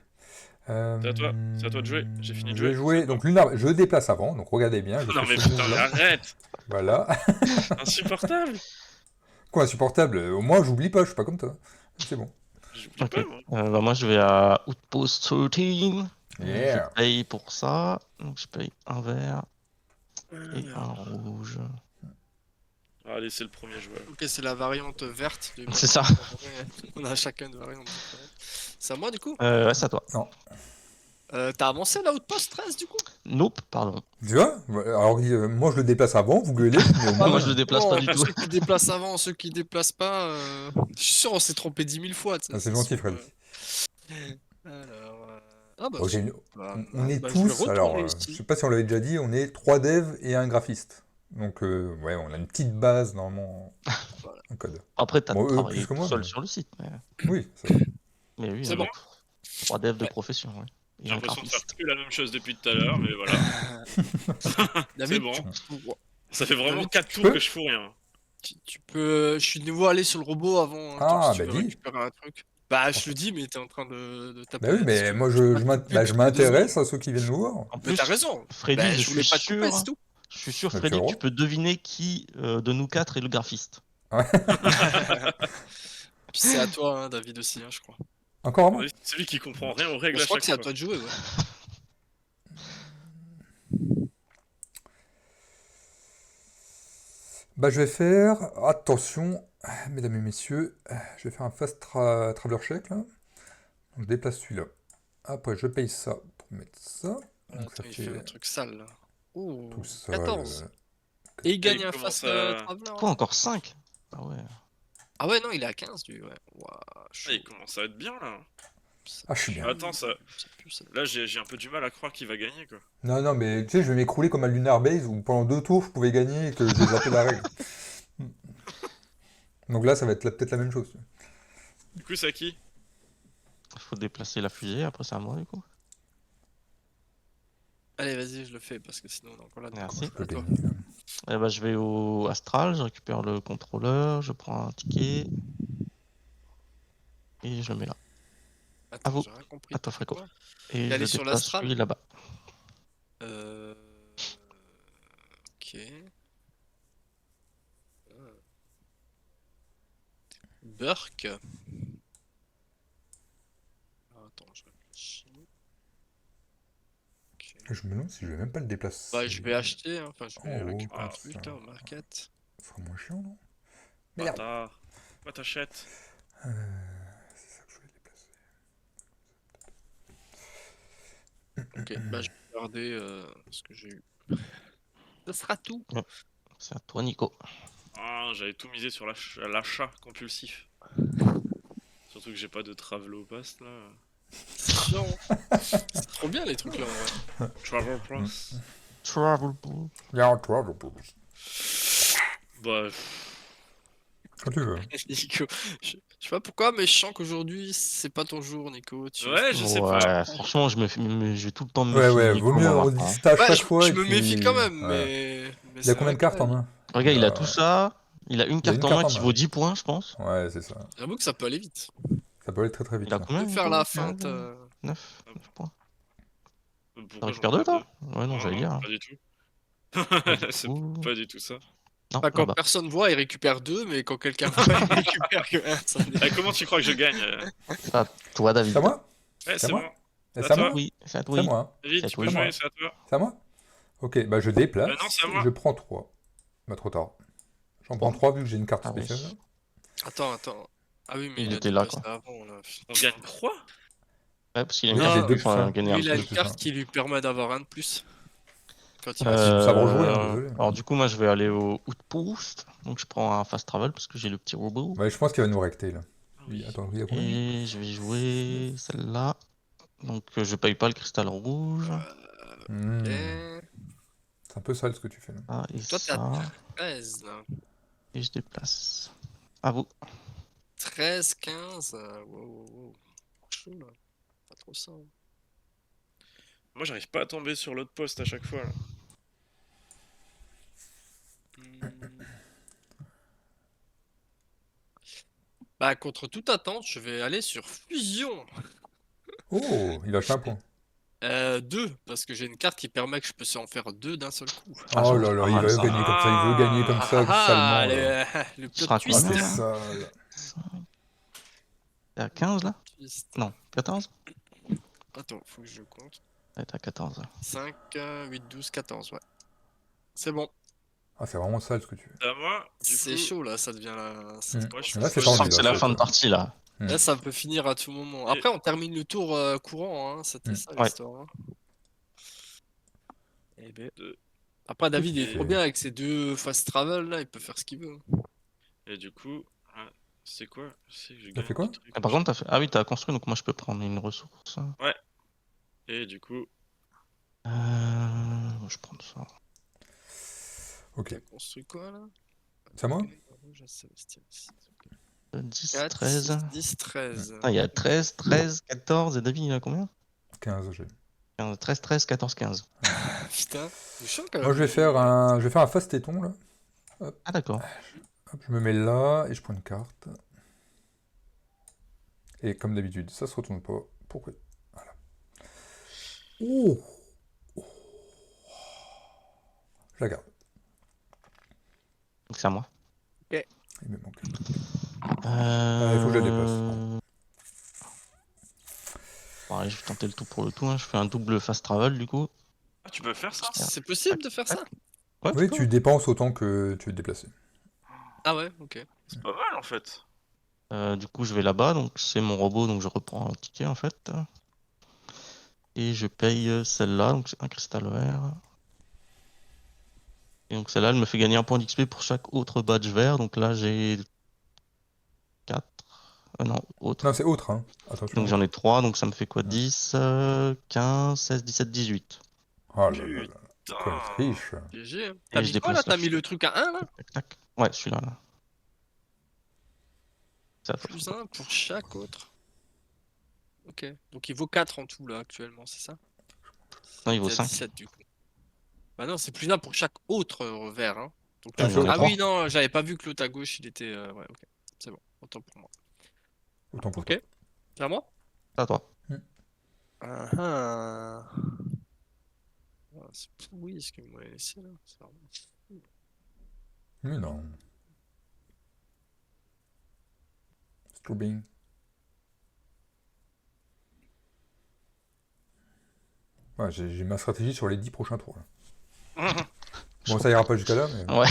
C'est à toi. C'est à toi de jouer. J'ai fini de Je vais jouer. jouer. C'est à toi. Donc Lunar, je déplace avant. Donc regardez bien. Je Non, fais mais ce putain, mais move-là. arrête. Voilà. Insupportable. Quoi, insupportable. Au moins, j'oublie pas. Je suis pas comme toi. C'est bon. J'oublie Ok. pas, moi. Bah, moi, je vais à Outpost 13. Yeah. Je paye pour ça. Donc, je paye un vert et Merde. un rouge. Allez, c'est le premier joueur. Ok, c'est la variante verte du C'est ça. On a chacun une variante différente. C'est à moi du coup? Ouais, c'est à toi. T'as avancé la Outpost 13 du coup? Nope, pardon. Tu vois? Alors, moi, je le déplace avant. Vous gueulez. Mais au moins, Moi, je le déplace pas du tout. Ceux qui déplacent avant, ceux qui déplacent pas. Je suis sûr, on s'est trompé 10 000 fois. tu sais, Ah, c'est gentil, sûr, Fred. Alors. Ah bah, Bon, on est bah, je vais tous. Alors, retourner je ici. sais pas si on l'avait déjà dit. On est 3 devs et un graphiste. Donc, ouais, on a une petite base normalement en code. Après, t'as Bon, eux, travaillé plus que tout moi, seul mais- sur le site. Oui, ça va. Mais oui, C'est bon. 3 devs de profession. Ouais. Et J'ai un l'impression de faire graphiste. plus la même chose depuis tout à l'heure, mais voilà. David, bon. tu, Ça fait vraiment David, 4 tu tours peux que je fous rien. tu peux. Je suis de nouveau allé sur le robot avant. Ah, si tu bah veux dis. récupérer un truc. Bah, je le dis, mais t'es en train de taper Bah oui, mais dessus. moi, Je peux pas je te couper toutes les 2 m'intéresse secondes. à ceux qui viennent nous voir. En Mais plus, t'as raison. Freddy, Bah, je je voulais suis pas te couper, sûr. c'est tout. Je suis sûr, Mais tu as Freddy, le que droit. tu peux deviner qui de nous 4 est le graphiste. Ouais. Puis c'est à toi, hein, David aussi, hein, je crois. Encore un mot? Ouais, c'est celui qui comprend rien aux Bon, règles je à crois que chaque c'est à fois. toi de jouer, ouais. Bah, je vais faire. Attention, mesdames et messieurs, je vais faire un fast traveler check là. Donc, je déplace celui-là. Après, je paye ça pour mettre ça. Voilà, Donc, ça attends, il fait un fait truc sale, là. Oh, tout ça. 14. Et il gagne il un commence fast à- traveler. Quoi, encore 5? Ah ouais. Ah ouais, non, il est à 15, lui, ouais. Ouah, chaud. Ah, il commence à être bien là. Ça Ah, je suis pue, bien. Attends, ça. pue, ça pue. Là, j'ai un peu du mal à croire qu'il va gagner quoi. Non, non, mais tu sais, je vais m'écrouler comme à Lunar Base où pendant 2 tours, je pouvais gagner et que j'ai zappé la règle. Donc là, ça va être peut-être la même chose. Du coup, c'est à qui? Il faut déplacer la fusée, après c'est à moi du coup. Allez, vas-y, je le fais parce que sinon on est encore là. Merci. Je peux À toi. gagner, là. Eh ben, je vais au Astral, je récupère le contrôleur, je prends un ticket et je le mets là. Attends, vous. j'ai rien compris. À toi, t'as fait Fréco. quoi? Et T'es allé je sur déplace l'Astral? celui là-bas. Euh... Ok. Burk. Attends, je réfléchis. Ok. Je me demande si je vais même pas le déplacer. Bah, je vais acheter, hein. Enfin, je vais Oh, récupérer un comme truc ça. là au market. Ce sera moins chiant, non? Merde. Bâtard. Pourquoi t'achètes? C'est ça que je voulais déplacer. Ok, bah, je vais garder ce que j'ai eu. Ce sera tout. C'est à toi, Nico. Ah, j'avais tout misé sur l'achat compulsif. Surtout que j'ai pas de Travelo Pass là. C'est chiant. C'est trop bien les trucs là. En vrai. Travel Pass. Travel Pool. Bien, toi, Bah, quand tu veux. Nico, je sais pas pourquoi, mais je sens qu'aujourd'hui c'est pas ton jour, Nico. ouais, je sais Ouais, pas. franchement, je vais tout le temps me Ouais, méfier ouais, de Nico, vaut mieux moi, on maintenant. dit ça à Ouais, chaque fois. je et me puis- méfie quand même, ouais. mais Il a c'est combien de vrai que cartes là, en main? Regarde, il a tout ça. Il a une Il a carte une en carte main en qui main. vaut 10 points, je pense. Ouais, c'est ça. J'avoue que ça peut aller vite. Ça peut aller très très vite. Il a ça. combien On peut faire Nico la feinte. 9 points. T'en Pourquoi récupères j'en 2 ai toi? Ouais, non, Non, j'allais dire. pas du tout. Du C'est coup- pas du tout ça. Non, Enfin, quand là-bas. personne voit, il récupère 2, mais quand quelqu'un voit, il récupère que 1. Ah, comment tu crois que je gagne C'est à toi, David. C'est à moi? Ouais, C'est c'est à moi? bon. Et C'est c'est à à moi? toi. Oui, c'est à toi. C'est à moi. Hein. David, C'est tu toi. peux C'est moi. jouer, c'est à toi. C'est à moi? Ok, bah je déplace. Non, c'est à moi. Je prends 3. Bah trop tard. J'en prends 3 vu que j'ai une carte Ah oui. spéciale. Attends. Ah oui, mais Il il a était là, dépassé quoi. avant, là. On gagne 3? Ouais, parce qu'il a Oui, une carte j'ai de deux plus, plus un. gagner Lui, un il a plus. une plus carte un. qui lui permet d'avoir un de plus. Quand il Ah, si tu savoir jouer, hein, désolé. Alors du coup, moi, je vais aller au Outpost. Donc je prends un fast travel parce que j'ai le petit robot. Ouais, je pense qu'il va nous recter là. Oui. Attends, il y a combien? Et je vais jouer celle-là. Donc je paye pas le cristal rouge. Hmm. Et... C'est un peu sale ce que tu fais là. Ah, et Toi, t'es à ça. 13, là. Et je déplace. À vous. 13, 15. Wow. Chaud, là. Pas trop ça. Hein. Moi, j'arrive pas à tomber sur l'autre poste à chaque fois, là. Hmm. Bah, contre toute attente, je vais aller sur fusion. Oh, il a acheté un point. 2, parce que j'ai une carte qui permet que je peux en faire 2 d'un seul coup. Ah, Oh j'avoue, là c'est là, pas il mal veut ça. gagner comme ça, il veut gagner comme Ah ça, ah ah, salement, là. le Tu plot seras à Ah, twist. t'es combien, là? sale. T'es à 15 là? Twist. Non, 14? Attends, faut que je compte. Ouais, t'es à 14 là. 5, 8, 12, 14, ouais. C'est bon. Ah, c'est vraiment sale ce que tu fais. C'est à moi, du C'est coup. chaud là, ça devient là. Ça Moi, je Là, commence c'est Je à sens tendu, que là, c'est ça la va fin de être... partie là. Là, ça peut finir à tout moment. Et- Après, on termine le tour courant, hein. C'était Hmm. ça Ouais. l'histoire, hein. Eh ben. Deux. Après, Qu'est-ce David qu'il il est trop fait? bien avec ses 2 fast travel là, il peut faire ce qu'il veut. Et du coup, ah, c'est quoi? C'est que je T'as gagne fait quoi? des trucs, Ah, par contre, t'as fait... Ah oui, t'as construit, donc moi je peux prendre une ressource. Ouais. Et du coup, Je prends ça. Ok. T'as construit quoi là? C'est à moi? Rouge à Sébastien, ici. 10, 4, 13. 6, 10, 13. Ah, il y a 13, 13, 14. Et David, il a combien? 15, j'ai. 15, 13, 13, 14, 15. Putain, c'est chaud quand Moi, même. je vais faire un fast téton, là. Ah, d'accord. Hop, je me mets là, et je prends une carte. Et comme d'habitude, ça se retourne pas. Pourquoi? Voilà. Oh! Je la garde. Donc c'est à moi. Il me manque un truc. Il faut que je la déplace. Bon, allez, je vais tenter le tout pour le tout, hein. Je fais un double fast travel du coup. ah, tu peux faire ça? C'est possible de faire ça? Ouais, Oui, peux. tu dépenses autant que tu veux te déplacer. Ah ouais, ok. C'est pas mal en fait. Du coup, je vais là-bas, donc c'est mon robot, donc je reprends un ticket en fait. Et je paye celle-là, donc c'est un cristal vert. Et donc celle-là, elle me fait gagner un point d'XP pour chaque autre badge vert. Donc là, j'ai 4. Non, autre. Non, c'est autre, hein. Donc Attention. j'en ai 3, donc ça me fait quoi? Ouais. 10, 15, 16, 17, 18. Oh là là là. Putain. Quelle triche. GG. Hein. Et T'as je mis quoi là? déplace la T'as mis le truc à 1 là? Tac, tac, tac. Ouais, celui-là. Là. C'est à peu Plus près. 1 pour chaque autre. Ok. Donc il vaut 4 en tout là actuellement, c'est ça? Non, il vaut T'es à 5. 17 du coup. Bah non, c'est plus 1 pour chaque autre vert. Hein. Donc, Ah, j'en ai ah trois. oui, non, j'avais pas vu que l'autre à gauche il était. Ouais, ok. C'est bon, autant pour moi. Autant pour toi. Ok. C'est à moi? C'est à toi. Ah ah. Ah, c'est pourri ce qu'il m'a laissé là. C'est vraiment- Mais non. Strubing. Ouais, j'ai ma stratégie sur les 10 prochains tours. Là. Bon, ça ira pas jusqu'à là, mais... Ouais.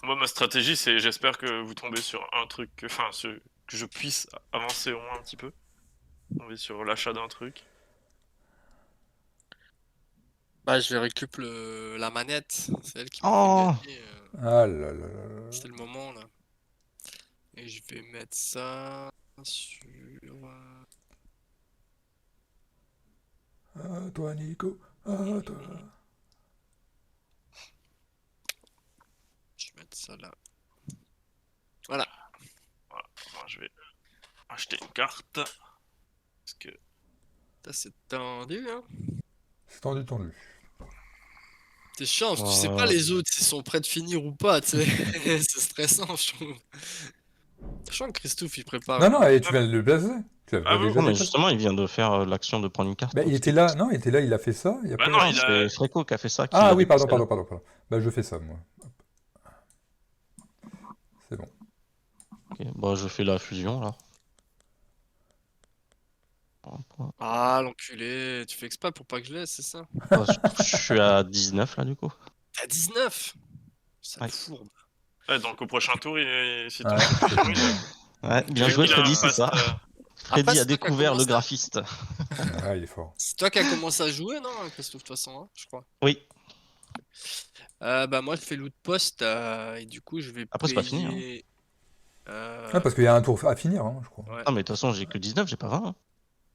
Moi, ma stratégie, c'est j'espère que vous tombez sur un truc, enfin, que je puisse avancer au moins un petit peu. Tomber sur l'achat d'un truc. Bah, je vais récupérer la manette. C'est elle qui m'a Oh. fait gagner. Ah là là là là. C'est le moment là. Et je vais mettre ça sur. Ah, toi, Nico. Ah, toi. Je vais mettre ça là. Voilà. Voilà. Moi, je vais acheter une carte. Parce que Ça c'est tendu, hein. C'est tendu, tendu. T'es chiant, parce que tu sais pas les autres s'ils sont prêts de finir ou pas, tu sais. C'est stressant, je trouve. Je sens que Christophe il prépare. Non, non, et tu viens de le placer. Tu l'as Ah pas bon déjà Non, mais déplacé. justement, il vient de faire l'action de prendre une carte. Bah, il donc était là, non, il était là, il a fait ça, et après... Bah non, Non, il a. c'est Freco qui a fait ça. Qui Ah l'a oui, pardon, déplacé, pardon, pardon. Bah, je fais ça, moi. Hop. C'est bon. là. Ok, bah, je fais la fusion alors. Un point. Ah, l'enculé, tu fais exprès pour pas que je laisse, c'est ça? Bah, je suis à 19 là du coup. T'as 19! Ça Ouais. fourbe. Ouais, donc au prochain tour, si tu Ouais, Ouais, bien il joué a Freddy, un c'est fast, ça. Après, Freddy a c'est toi qui as découvert le commencé. graphiste. Ah, il est fort. C'est toi qui as commencé à jouer, non, Christophe, de toute façon, hein, je crois. Oui. Bah, moi, je fais loot post, et du coup, je vais Après, c'est pas fini, hein. payer. Ah, parce qu'il y a un tour à finir, hein, je crois. Ouais. Non, mais de toute façon, j'ai que 19, j'ai pas 20. Hein.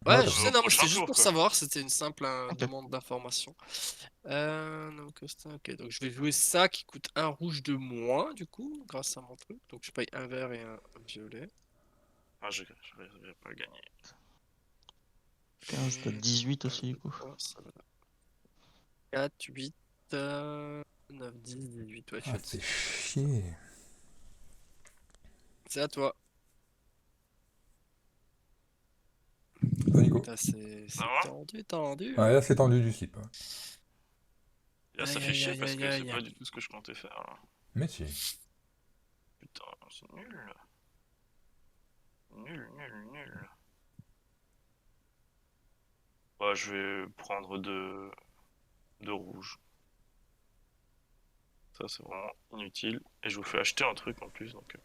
Ah, Ouais, je d'accord. sais, non, mais Prochain c'était juste tour, pour quoi. savoir, c'était une simple Ok. demande d'information. Non, ok, donc je vais jouer ça qui coûte un rouge de moins, du coup, grâce à mon truc. Donc je paye un vert et un violet. Ah, je vais pas gagner. 15, t'as 18 aussi, du coup. 4, 8, 9, 10, 18. Ouais, Ah, c'est chier. c'est à toi. Toi, Nico. Putain, c'est Ça va tendu. Ouais, là, c'est tendu du slip. Là, ça Aïe, fait aïe, chier aïe, parce aïe, que c'est aïe. pas du tout ce que je comptais faire. Là. Mais si. Putain, c'est nul. Nul. Bah, je vais prendre de rouge. Ça, c'est vraiment inutile. Et je vous fais acheter un truc en plus, donc...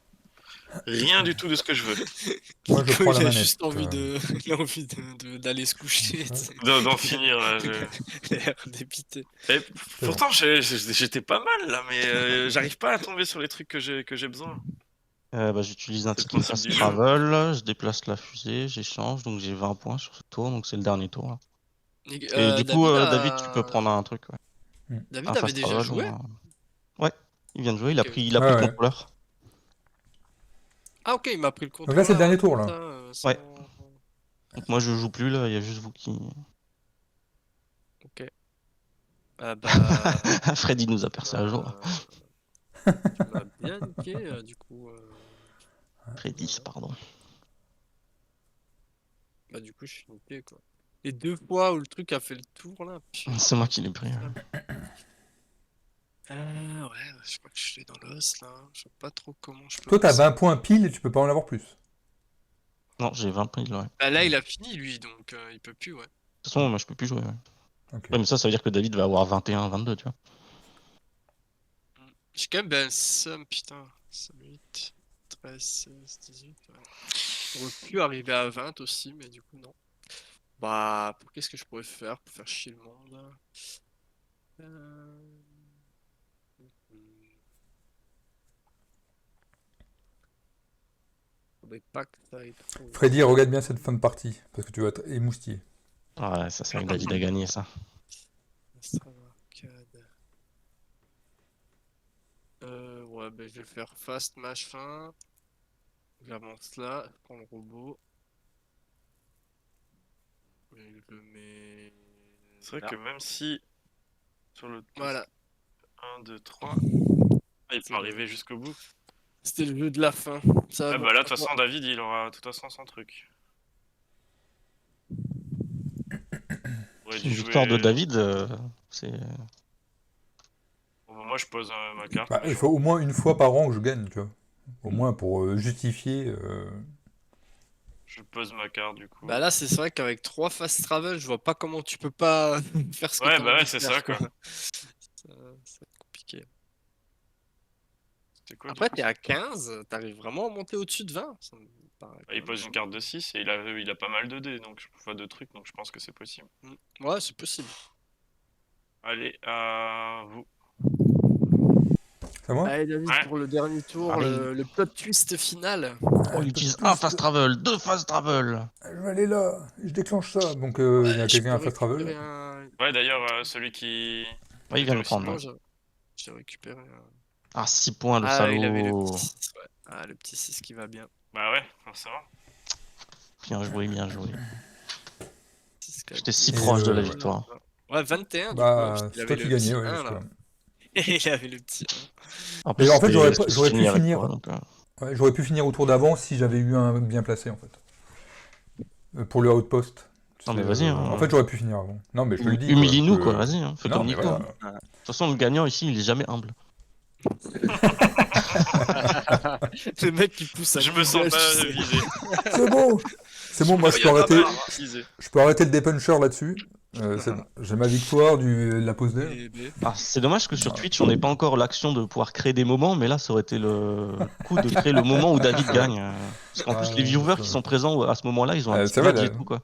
Rien du tout de ce que je veux. Moi, je Nico, prends la il a manette. juste envie il a envie d'aller se coucher. Ouais. tu sais. D'en finir, là. Il a l'air dépité. Et pourtant, j'étais pas mal, là, mais j'arrive pas à tomber sur les trucs que j'ai besoin. Bah, j'utilise un C'est le ticket principe fast du jeu. travel, je déplace la fusée, j'échange, donc j'ai 20 points sur ce tour, donc c'est le dernier tour. Là. Et du coup, David, tu peux prendre un truc, ouais. David Un avait fast déjà travel joué? ou Ouais, il vient de jouer, il a Ok, pris, ok. il a pris Ah le ouais. contrôleur. Ah ok, il m'a pris le Donc là, c'est le contrôleur. dernier hein, tour, comme là. ça, Ouais. sans- Donc moi je joue plus là, il y a juste vous qui. Ok. Ah bah... Freddy nous a percé un jour. Tu m'as bien niqué, du coup. Freddy, Voilà. pardon. Bah du coup, je suis niqué, quoi. Les 2 fois où le truc a fait le tour, là. C'est moi qui l'ai pris. Ouais, je crois que je suis dans l'os, là. Je sais pas trop comment je peux Toi, t'as passer. 20 points pile et tu peux pas en avoir plus. Non, j'ai 20 points, ouais. De Bah là, il a fini, lui, donc il peut plus, ouais. toute façon, moi je peux plus jouer. Ouais, Ok. Ouais, mais ça veut dire que David va avoir 21, 22, tu vois. J'ai quand même ben somme, putain. 5, 8, 13, 16, 18, ouais. J'aurais pu arriver à 20 aussi, mais du coup, non. Bah, qu'est-ce que je pourrais faire pour faire chier le monde, là Faudrait pas que ça aille trop. Freddy, regarde bien cette fin de partie, parce que tu vas être émoustillé. Ah ouais, ça c'est vrai que David a gagné ça. Astra Arcade. Ouais, ben je vais faire fast machin. J'avance là, je prends le robot. Et je le mets. C'est vrai là. que même si sur le Voilà, 1, 2, 3, il C'est peut le- arriver jusqu'au bout. c'était le jeu de la fin. Ça, Ah bon, bah là, à de toute toi. façon, David, il aura de toute façon son truc. Aurait dû Une victoire de jouer... David, c'est. Bon, bah, moi, je pose ma carte. Bah, mais il je faut au moins une fois par an que je gagne, tu vois. Au moins pour justifier. je pose ma carte, du coup. Bah là, c'est vrai qu'avec 3 fast travel, je vois pas comment tu peux pas faire ce que Ouais, t'as bah envie ouais, de c'est faire, ça, quoi. Ça va être compliqué. C'était quoi, du Après, coup, t'es à 15, t'arrives vraiment à monter au-dessus de 20? Ça me paraît bah, quand il même pose pas une mal. carte de 6 et il a pas mal de dés, donc enfin de trucs, donc je pense que c'est possible. Ouais, c'est possible. Allez, à vous. C'est moi? Allez, David, Ouais. pour le dernier tour, Allez. le plot twist final. Oh, il utilise un fast travel, 2 fast travel. Je vais aller là, je déclenche ça. Donc il y Ouais, a je quelqu'un peux à fast travel. récupérer un. Ouais, d'ailleurs, celui qui Ouais, il était vient de aussi prendre. là. Ouais. J'ai récupéré un. Ah, 6 points, le Ah, il avait le salaud. petit 6, ouais. Ah, le petit 6 qui va bien. Bah ouais, forcément. Bien joué, bien joué. 6 qui va J'étais si Et, proche de la ouais. victoire. Ouais, 21 du coup, hein, parce Bah, qu'il c'est toi avait qui le petit gagnais, ouais, 1 jusque-là. là. Il avait le petit 1. En plus, Mais en fait, c'était j'aurais fini pu avec finir. toi, donc, Ouais, j'aurais pu finir au tour d'avant si j'avais eu un bien placé, en fait. Pour le outpost. Non, mais vas-y, En hein. fait, j'aurais pu finir avant. Non, mais je te le dis. Quoi, Humilie-nous, que- quoi, vas-y, hein. Fais Non, comme mais Nico. voilà. Hein. De toute façon, le gagnant ici, il est jamais humble. Le mec qui pousse à Je coup me de sens gage, pas tu sais. visé. C'est bon. C'est bon, moi, je peux Y en a arrêter. marre, visé. Je peux arrêter le dépuncher là-dessus. C'est bon. J'ai ma victoire de la pause d'air. Ah, c'est dommage que sur Twitch, on n'ait pas encore l'action de pouvoir créer des moments, mais là, ça aurait été le coup de créer le moment où David gagne. Parce qu'en plus, les viewers qui sont présents à ce moment-là, ils ont un petit c'est vrai, badge là. et tout, quoi.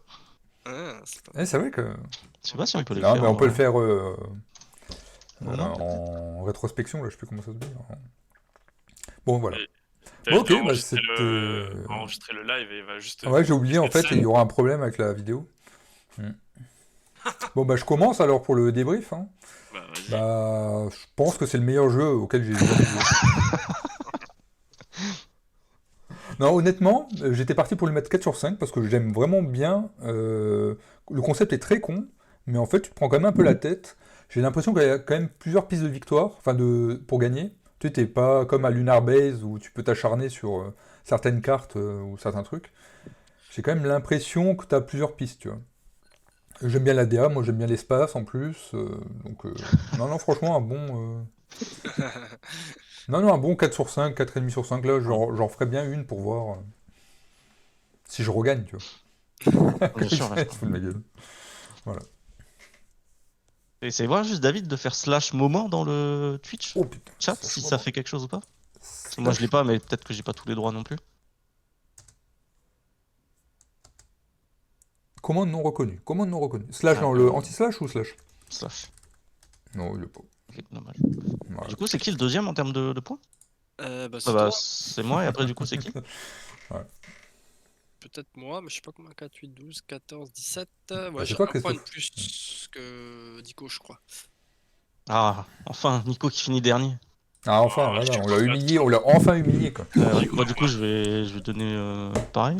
Ah, c'est pas mal. C'est vrai que. Je sais pas si on peut les Non, faire. mais on peut le ouais. faire Moment, peut-être. en rétrospection, là, je sais plus comment ça se dit. Bon, voilà. Et Bon, ok, dû bah enregistrer c'était. enregistrer le live et il va juste. Ouais, j'ai oublié, en faire fait, scène. il y aura un problème avec la vidéo. Bon, bah, je commence alors pour le débrief. Hein. Bah, vas-y. Bah, je pense que c'est le meilleur jeu auquel j'ai jamais joué. Non, honnêtement, j'étais parti pour lui mettre 4 sur 5 parce que j'aime vraiment bien. Le concept est très con, mais en fait, tu te prends quand même un peu la tête. J'ai l'impression qu'il y a quand même plusieurs pistes de victoire, enfin pour gagner. Tu sais, t'es pas comme à Lunar Base où tu peux t'acharner sur certaines cartes ou certains trucs. J'ai quand même l'impression que tu as plusieurs pistes, tu vois. J'aime bien l'ADA, moi j'aime bien l'espace en plus. Donc, non, franchement, un bon. Non, un bon 4 sur 5, 4,5 sur 5. Là, j'en ferais bien une pour voir si je regagne, tu vois. Bien sûr, Il se fout de ma gueule. Voilà. Et c'est voir juste David de faire /moment dans le Twitch Oh putain. chat, si ça fait quelque chose ou pas. Parce que moi je l'ai pas, mais peut-être que j'ai pas tous les droits non plus. Commande non reconnue. Commande non reconnue. Slash dans le anti-slash ou slash? Slash. Non, il est pas. Ok, dommage. Voilà. Du coup, c'est qui le deuxième en termes de points? Bah, c'est Ah bah, toi. c'est moi, et après, du coup, c'est qui? Peut-être moi, mais je sais pas combien. 4, 8, 12, 14, 17. Bah, Ouais, c'est j'ai toi, un point de Christophe. plus que Nico, je crois. Ah, enfin, Nico qui finit dernier. Ah, enfin, Ah, voilà, je on l'a suis humilié, on l'a enfin humilié, quoi. Ouais. Moi, du coup, je vais donner pareil.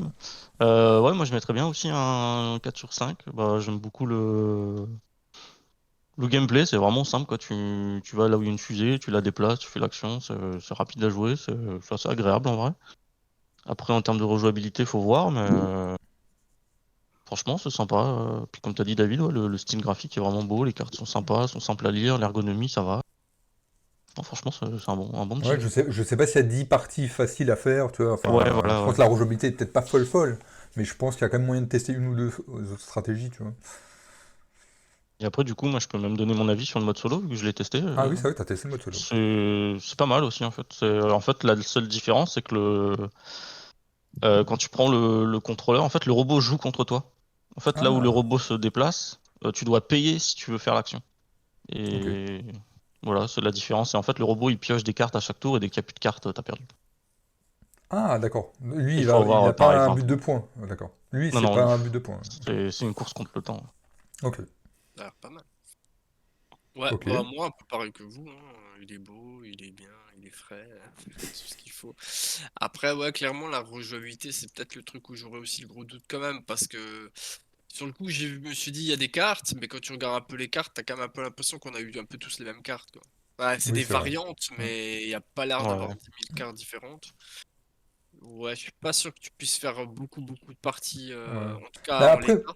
Ouais, moi, je mettrais bien aussi un 4 sur 5. Bah, j'aime beaucoup le gameplay, c'est vraiment simple, quoi. Tu vas là où il y a une fusée, tu la déplaces, tu fais l'action, c'est rapide à jouer, c'est assez agréable en vrai. Après, en termes de rejouabilité, faut voir, mais franchement, c'est sympa. Puis comme tu as dit, David, ouais, le style graphique est vraiment beau, les cartes sont sympas, sont simples à lire, l'ergonomie, ça va. Non, franchement, c'est un bon petit Ouais, jeu. je sais pas s'il y a 10 parties faciles à faire, tu vois. Enfin, Ouais, je voilà, pense ouais. que la rejouabilité est peut-être pas folle, mais je pense qu'il y a quand même moyen de tester une ou deux autres stratégies, tu vois. Et après, du coup, moi, je peux même donner mon avis sur le mode solo, vu que je l'ai testé. Ah oui, c'est vrai, t'as testé le mode solo. C'est pas mal aussi, en fait. En fait, la seule différence, c'est que quand tu prends le contrôleur, en fait, le robot joue contre toi. En fait, là où le Ah, robot se déplace, tu dois payer si tu veux faire l'action. ok. Et voilà, c'est la différence. Et en fait, le robot, il pioche des cartes à chaque tour, et dès qu'il n'y a plus de cartes, t'as perdu. Ah, d'accord. Lui, Il faut il avoir n'a pareil. pas un Enfin, but de points. Ah, d'accord. Lui, non, c'est non, pas un but de points. c'est une course contre le temps. Ok, Alors, pas mal. Ouais, ok. bah moi, un peu pareil que vous, hein. Il est beau, il est bien, il est frais, tout ce qu'il faut. Après, ouais, clairement, la rejouabilité, c'est peut-être le truc où j'aurais aussi le gros doute quand même, parce que sur le coup, je me suis dit, il y a des cartes, mais quand tu regardes un peu les cartes, t'as quand même un peu l'impression qu'on a eu un peu tous les mêmes cartes, quoi. Ouais, c'est Oui, des c'est vrai. variantes, Ouais. mais il n'y a pas l'air Ouais, d'avoir ouais. 10 000 cartes différentes. Ouais, je suis pas sûr que tu puisses faire beaucoup, beaucoup de parties, Ouais. en tout cas Bah, en après, l'état.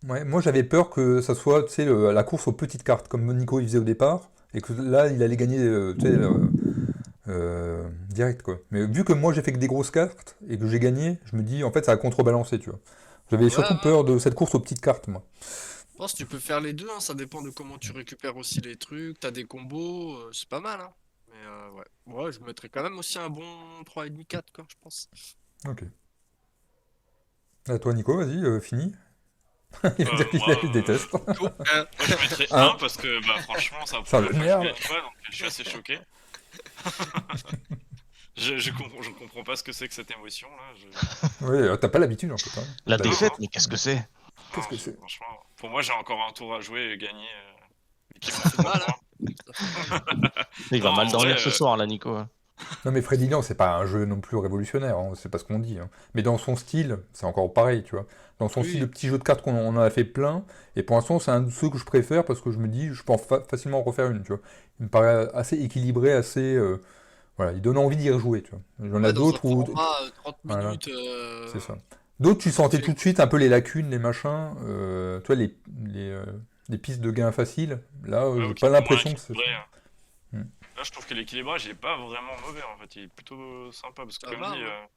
ouais, moi j'avais peur que ça soit, tu sais, la course aux petites cartes, comme Nico il faisait au départ, et que là il allait gagner, tu sais, direct quoi. Mais vu que moi j'ai fait que des grosses cartes et que j'ai gagné, je me dis en fait ça a contrebalancé, tu vois. J'avais Ouais, surtout ouais. peur de cette course aux petites cartes, moi. Je pense que tu peux faire les deux, hein, ça dépend de comment tu récupères aussi les trucs, t'as des combos, c'est pas mal, hein. Mais ouais. Ouais, je mettrais quand même aussi un bon 3,5 4 quoi, je pense. Ok. À toi Nico, vas-y, fini. Il va dire Moi, qu'il déteste. Nico, moi, je mettrais Un. un parce que bah, franchement, c'est la Ça première fois que je merde. gagne pas, donc je suis assez choqué. Je comprends pas ce que c'est que cette émotion là. Oui, t'as pas l'habitude en fait, hein. La David. défaite, mais qu'est-ce que c'est? Qu'est-ce que c'est? Franchement, pour moi, j'ai encore un tour à jouer et gagner. L'équipe ça en fait fait mal, points. hein. Ça fait mal. Il Non, va mal en vrai, dormir ce soir, là, Nico. Non mais Freddy Land, c'est pas un jeu non plus révolutionnaire, hein, c'est pas ce qu'on dit, hein. Mais dans son style, c'est encore pareil, tu vois. Dans son style de Oui, petit jeu de cartes qu'on on en a fait plein, et pour l'instant c'est un de ceux que je préfère parce que je me dis, je peux facilement en refaire une, tu vois. Il me paraît assez équilibré, assez... voilà, il donne envie d'y rejouer, tu vois. Il y en a ouais, dans un d'autres où... format 30 Voilà, minutes, c'est ça. D'autres, tu ça sentais fait tout de quoi. suite un peu les lacunes, les machins, tu vois, les pistes de gain faciles. Là, ouais, j'ai ok, pas moins l'impression que c'est ça. équilibré, hein. Hmm. Là, je trouve que l'équilibrage il est pas vraiment mauvais en fait. Il est plutôt sympa parce que, Ça comme va, dit, ouais.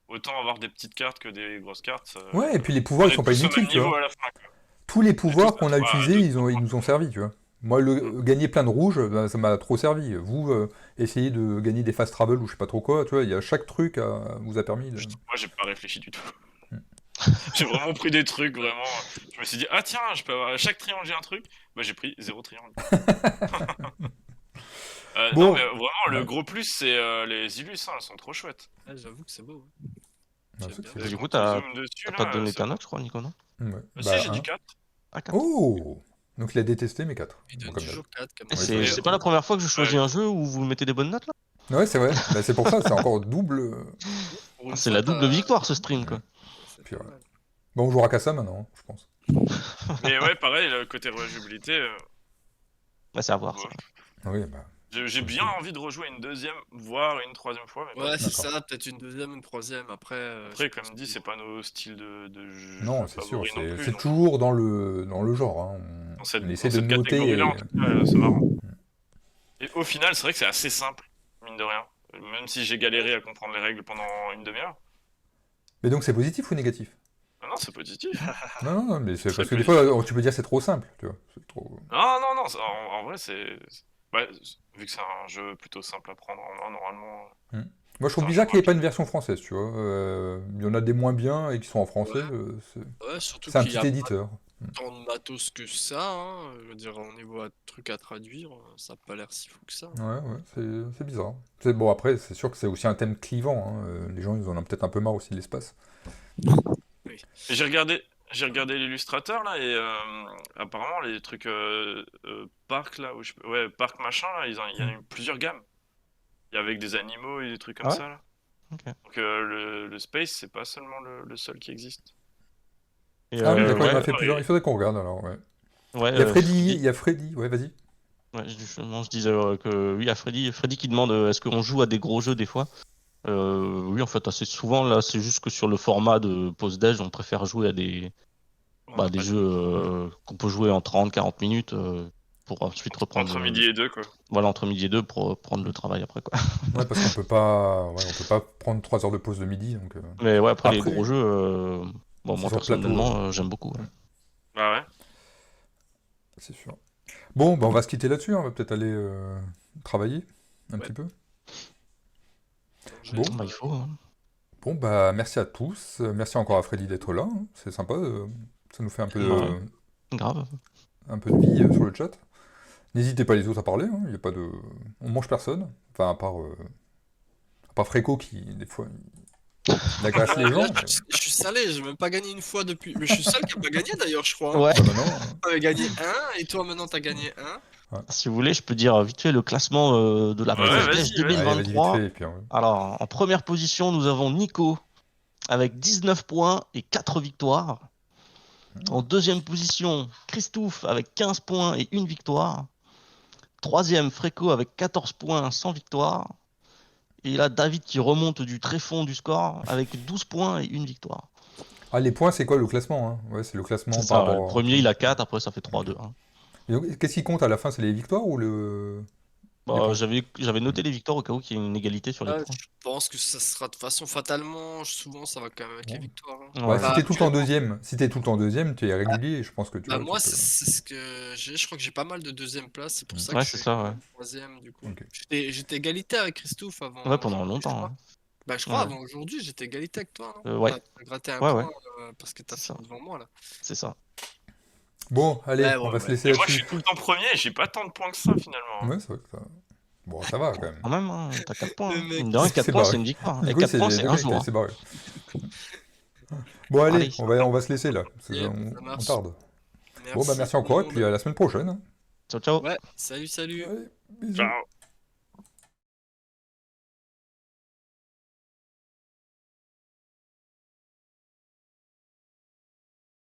autant avoir des petites cartes que des grosses cartes. Ouais, et puis les pouvoirs, On ils est sont pas tous au inutiles, même tu niveau vois. à la fin, quoi. Tous les On est tous pouvoirs qu'on a à utilisés, 2, ils 3 nous ont points. servi, tu vois. Moi, gagner plein de rouges, ben, ça m'a trop servi. Vous, essayez de gagner des fast travel ou je sais pas trop quoi, tu vois, il y a chaque truc vous a permis de... Moi, j'ai pas réfléchi du tout. Hmm. J'ai vraiment pris des trucs, vraiment. Je me suis dit, ah tiens, je peux avoir... à chaque triangle, j'ai un truc. Bah, j'ai pris 0 triangle. Non, mais Bon, vraiment, le ouais. gros plus, c'est les illus, hein, elles sont trop chouettes. Ouais, j'avoue que c'est beau, hein. Ah, J'aime c'est que bien. c'est Et beau. du coup, Quand on t'as zoome dessus, pas là, donné c'est ta bon. note, je crois, Nico, non? Ouais. Si, Bah, j'ai dit un. 4. Ah, 4. Oh! Donc il a détesté mes 4. Il Bon, donne comme d'hab. toujours 4 comme Et Oui, ça. c'est vrai. c'est pas la première fois que je choisis Ouais. un jeu où vous mettez des bonnes notes, là? Ouais, c'est vrai. Bah, c'est pour ça, c'est encore double. Pour une C'est fois, la double t'as- victoire ce stream, quoi. C'est Puis, pas ouais. mal. Bon, on jouera qu'à ça maintenant, hein, je pense. Mais ouais, pareil, le côté rejouabilité, Bah, c'est à voir, ça. Oui, bah, j'ai bien Possible. envie de rejouer une deuxième, voire une troisième fois. Mais Ouais, c'est D'accord. ça, peut-être une deuxième, une troisième. Après, après, je comme pense dit, que- c'est pas nos styles de jeu non, c'est sûr, favoris non plus. c'est donc, toujours dans le genre. Hein. dans cette, On essaie dans de cette noter. catégorie-là, Et... en tout cas, c'est marrant. Et au final, c'est vrai que c'est assez simple, mine de rien. Même si j'ai galéré à comprendre les règles pendant une demi-heure. Mais donc c'est positif ou négatif? Ah non, c'est positif. Non, mais c'est Très parce que des positif. fois, tu peux dire c'est trop simple, tu vois. C'est trop... Non, en vrai, ouais, vu que c'est un jeu plutôt simple à prendre en main, normalement. Moi, je trouve Ça bizarre joue qu'il n'y ait pas une version française, tu vois. Il y en a des moins bien et qui sont en français. Ouais. Ouais, surtout C'est un qu'il y petit a éditeur. tant de matos que ça, hein. Je veux dire, au niveau de trucs à traduire, ça a pas l'air si fou que ça. Ouais, c'est bizarre. Bon, après, c'est sûr que c'est aussi un thème clivant. Hein. Les gens, ils en ont peut-être un peu marre aussi de l'espace. Oui. Et j'ai regardé l'illustrateur là et apparemment les trucs parc là, ouais, parc machin là, il y en a eu plusieurs gammes. Il y a avec des animaux et des trucs comme Ah ouais ça là. Ok. Donc le space, c'est pas seulement le seul qui existe. Et, Ah oui, d'accord, il y en a ouais, fait plusieurs. Il faudrait qu'on regarde alors, ouais. ouais, Il y a Freddy, ouais, vas-y. Ouais, justement, je disais que oui, à Freddy qui demande est-ce qu'on joue à des gros jeux des fois? Oui, en fait, assez souvent, là, c'est juste que sur le format de pause-déj, on préfère jouer à des jeux qu'on peut jouer en 30-40 minutes pour ensuite reprendre Entre midi et deux quoi. voilà, entre midi et deux pour reprendre le travail après, quoi. Ouais, parce qu'on peut pas, ouais, on peut pas prendre 3 heures de pause de midi, donc Mais ouais, après, les Après, gros jeux, bon, c'est moi, sur le plateau, personnellement, j'aime beaucoup. Ouais. Bah ouais. c'est sûr. Bon, bah, on va se quitter là-dessus, hein. On va peut-être aller travailler un Ouais. petit peu. J'ai- Bon. Bah, il faut. Hein. Bon, bah, merci à tous. Merci encore à Freddy d'être là. Hein. C'est sympa. Ça nous fait Ouais. Grave. un peu de vie sur le chat. N'hésitez pas les autres à parler. Hein. Il y a pas de... On mange personne. Enfin, à part Fréco qui, des fois, il agace les gens. Là, Mais... je suis salé, j'ai même pas gagné une fois depuis. Mais je suis seul qui a pas gagné d'ailleurs, je crois. Hein. Ouais. Ah bah non. Hein. T'avais gagné un, et toi maintenant t'as gagné un. Si vous voulez, je peux dire vite fait le classement de la Ouais, pause vas-y, déj vas-y. Allez, vas-y vite 2023. fait. Et puis, Alors, en première position, nous avons Nico avec 19 points et 4 victoires. En deuxième position, Christophe avec 15 points et 1 victoire. Troisième, Fréco avec 14 points, sans victoire. Et là, David qui remonte du tréfonds du score avec 12 points et 1 victoire. Ah, les points, c'est quoi le classement hein. Ouais, c'est le classement C'est par ça, le rapport. premier, il a 4, après ça fait 3-2. Hein. Et donc, qu'est-ce qui compte à la fin? C'est les victoires ou le. Les Bah, points j'avais noté les victoires au cas où qu'il y ait une égalité sur les Ah, points. je pense que ça sera de façon fatalement, souvent ça va quand même avec les Ouais. victoires. Hein. Ouais, Ouais. si t'es tout le temps actuellement. deuxième, tu es régulier, je pense que tu Bah vois, moi tu peux- c'est ce que j'ai, je crois que j'ai pas mal de deuxième place, c'est pour ça Ouais, que je c'est suis ça, ouais. troisième du coup. Ok. J'étais égalité avec Christophe avant Ouais, pendant aujourd'hui, je longtemps. crois. Hein. Bah je crois Ouais. avant aujourd'hui j'étais égalité avec toi, non? Ouais. T'as gratté un Ouais, point ouais. parce que t'as C'est ça. fini devant moi là. C'est ça. Bon, allez, Ouais, on ouais, va se ouais. laisser Et moi, je là-dessus. suis tout le temps premier et j'ai pas tant de points que ça finalement. Ouais, c'est vrai que ça. Bon, ça va quand même. Quand même, hein, t'as 4 points. Le Hein. mec, Mine de rien, il 4 s'est points, barré. c'est une victoire. Du Et coup, 4 points, c'est un jour. c'est barré. Bon, allez, Allez. on va se laisser là. Yep, On, ça on marche. tarde. Bon, bah merci tout le encore et monde. puis à la semaine prochaine. Ciao, ciao. Ouais, salut. Allez, bisous. Ciao.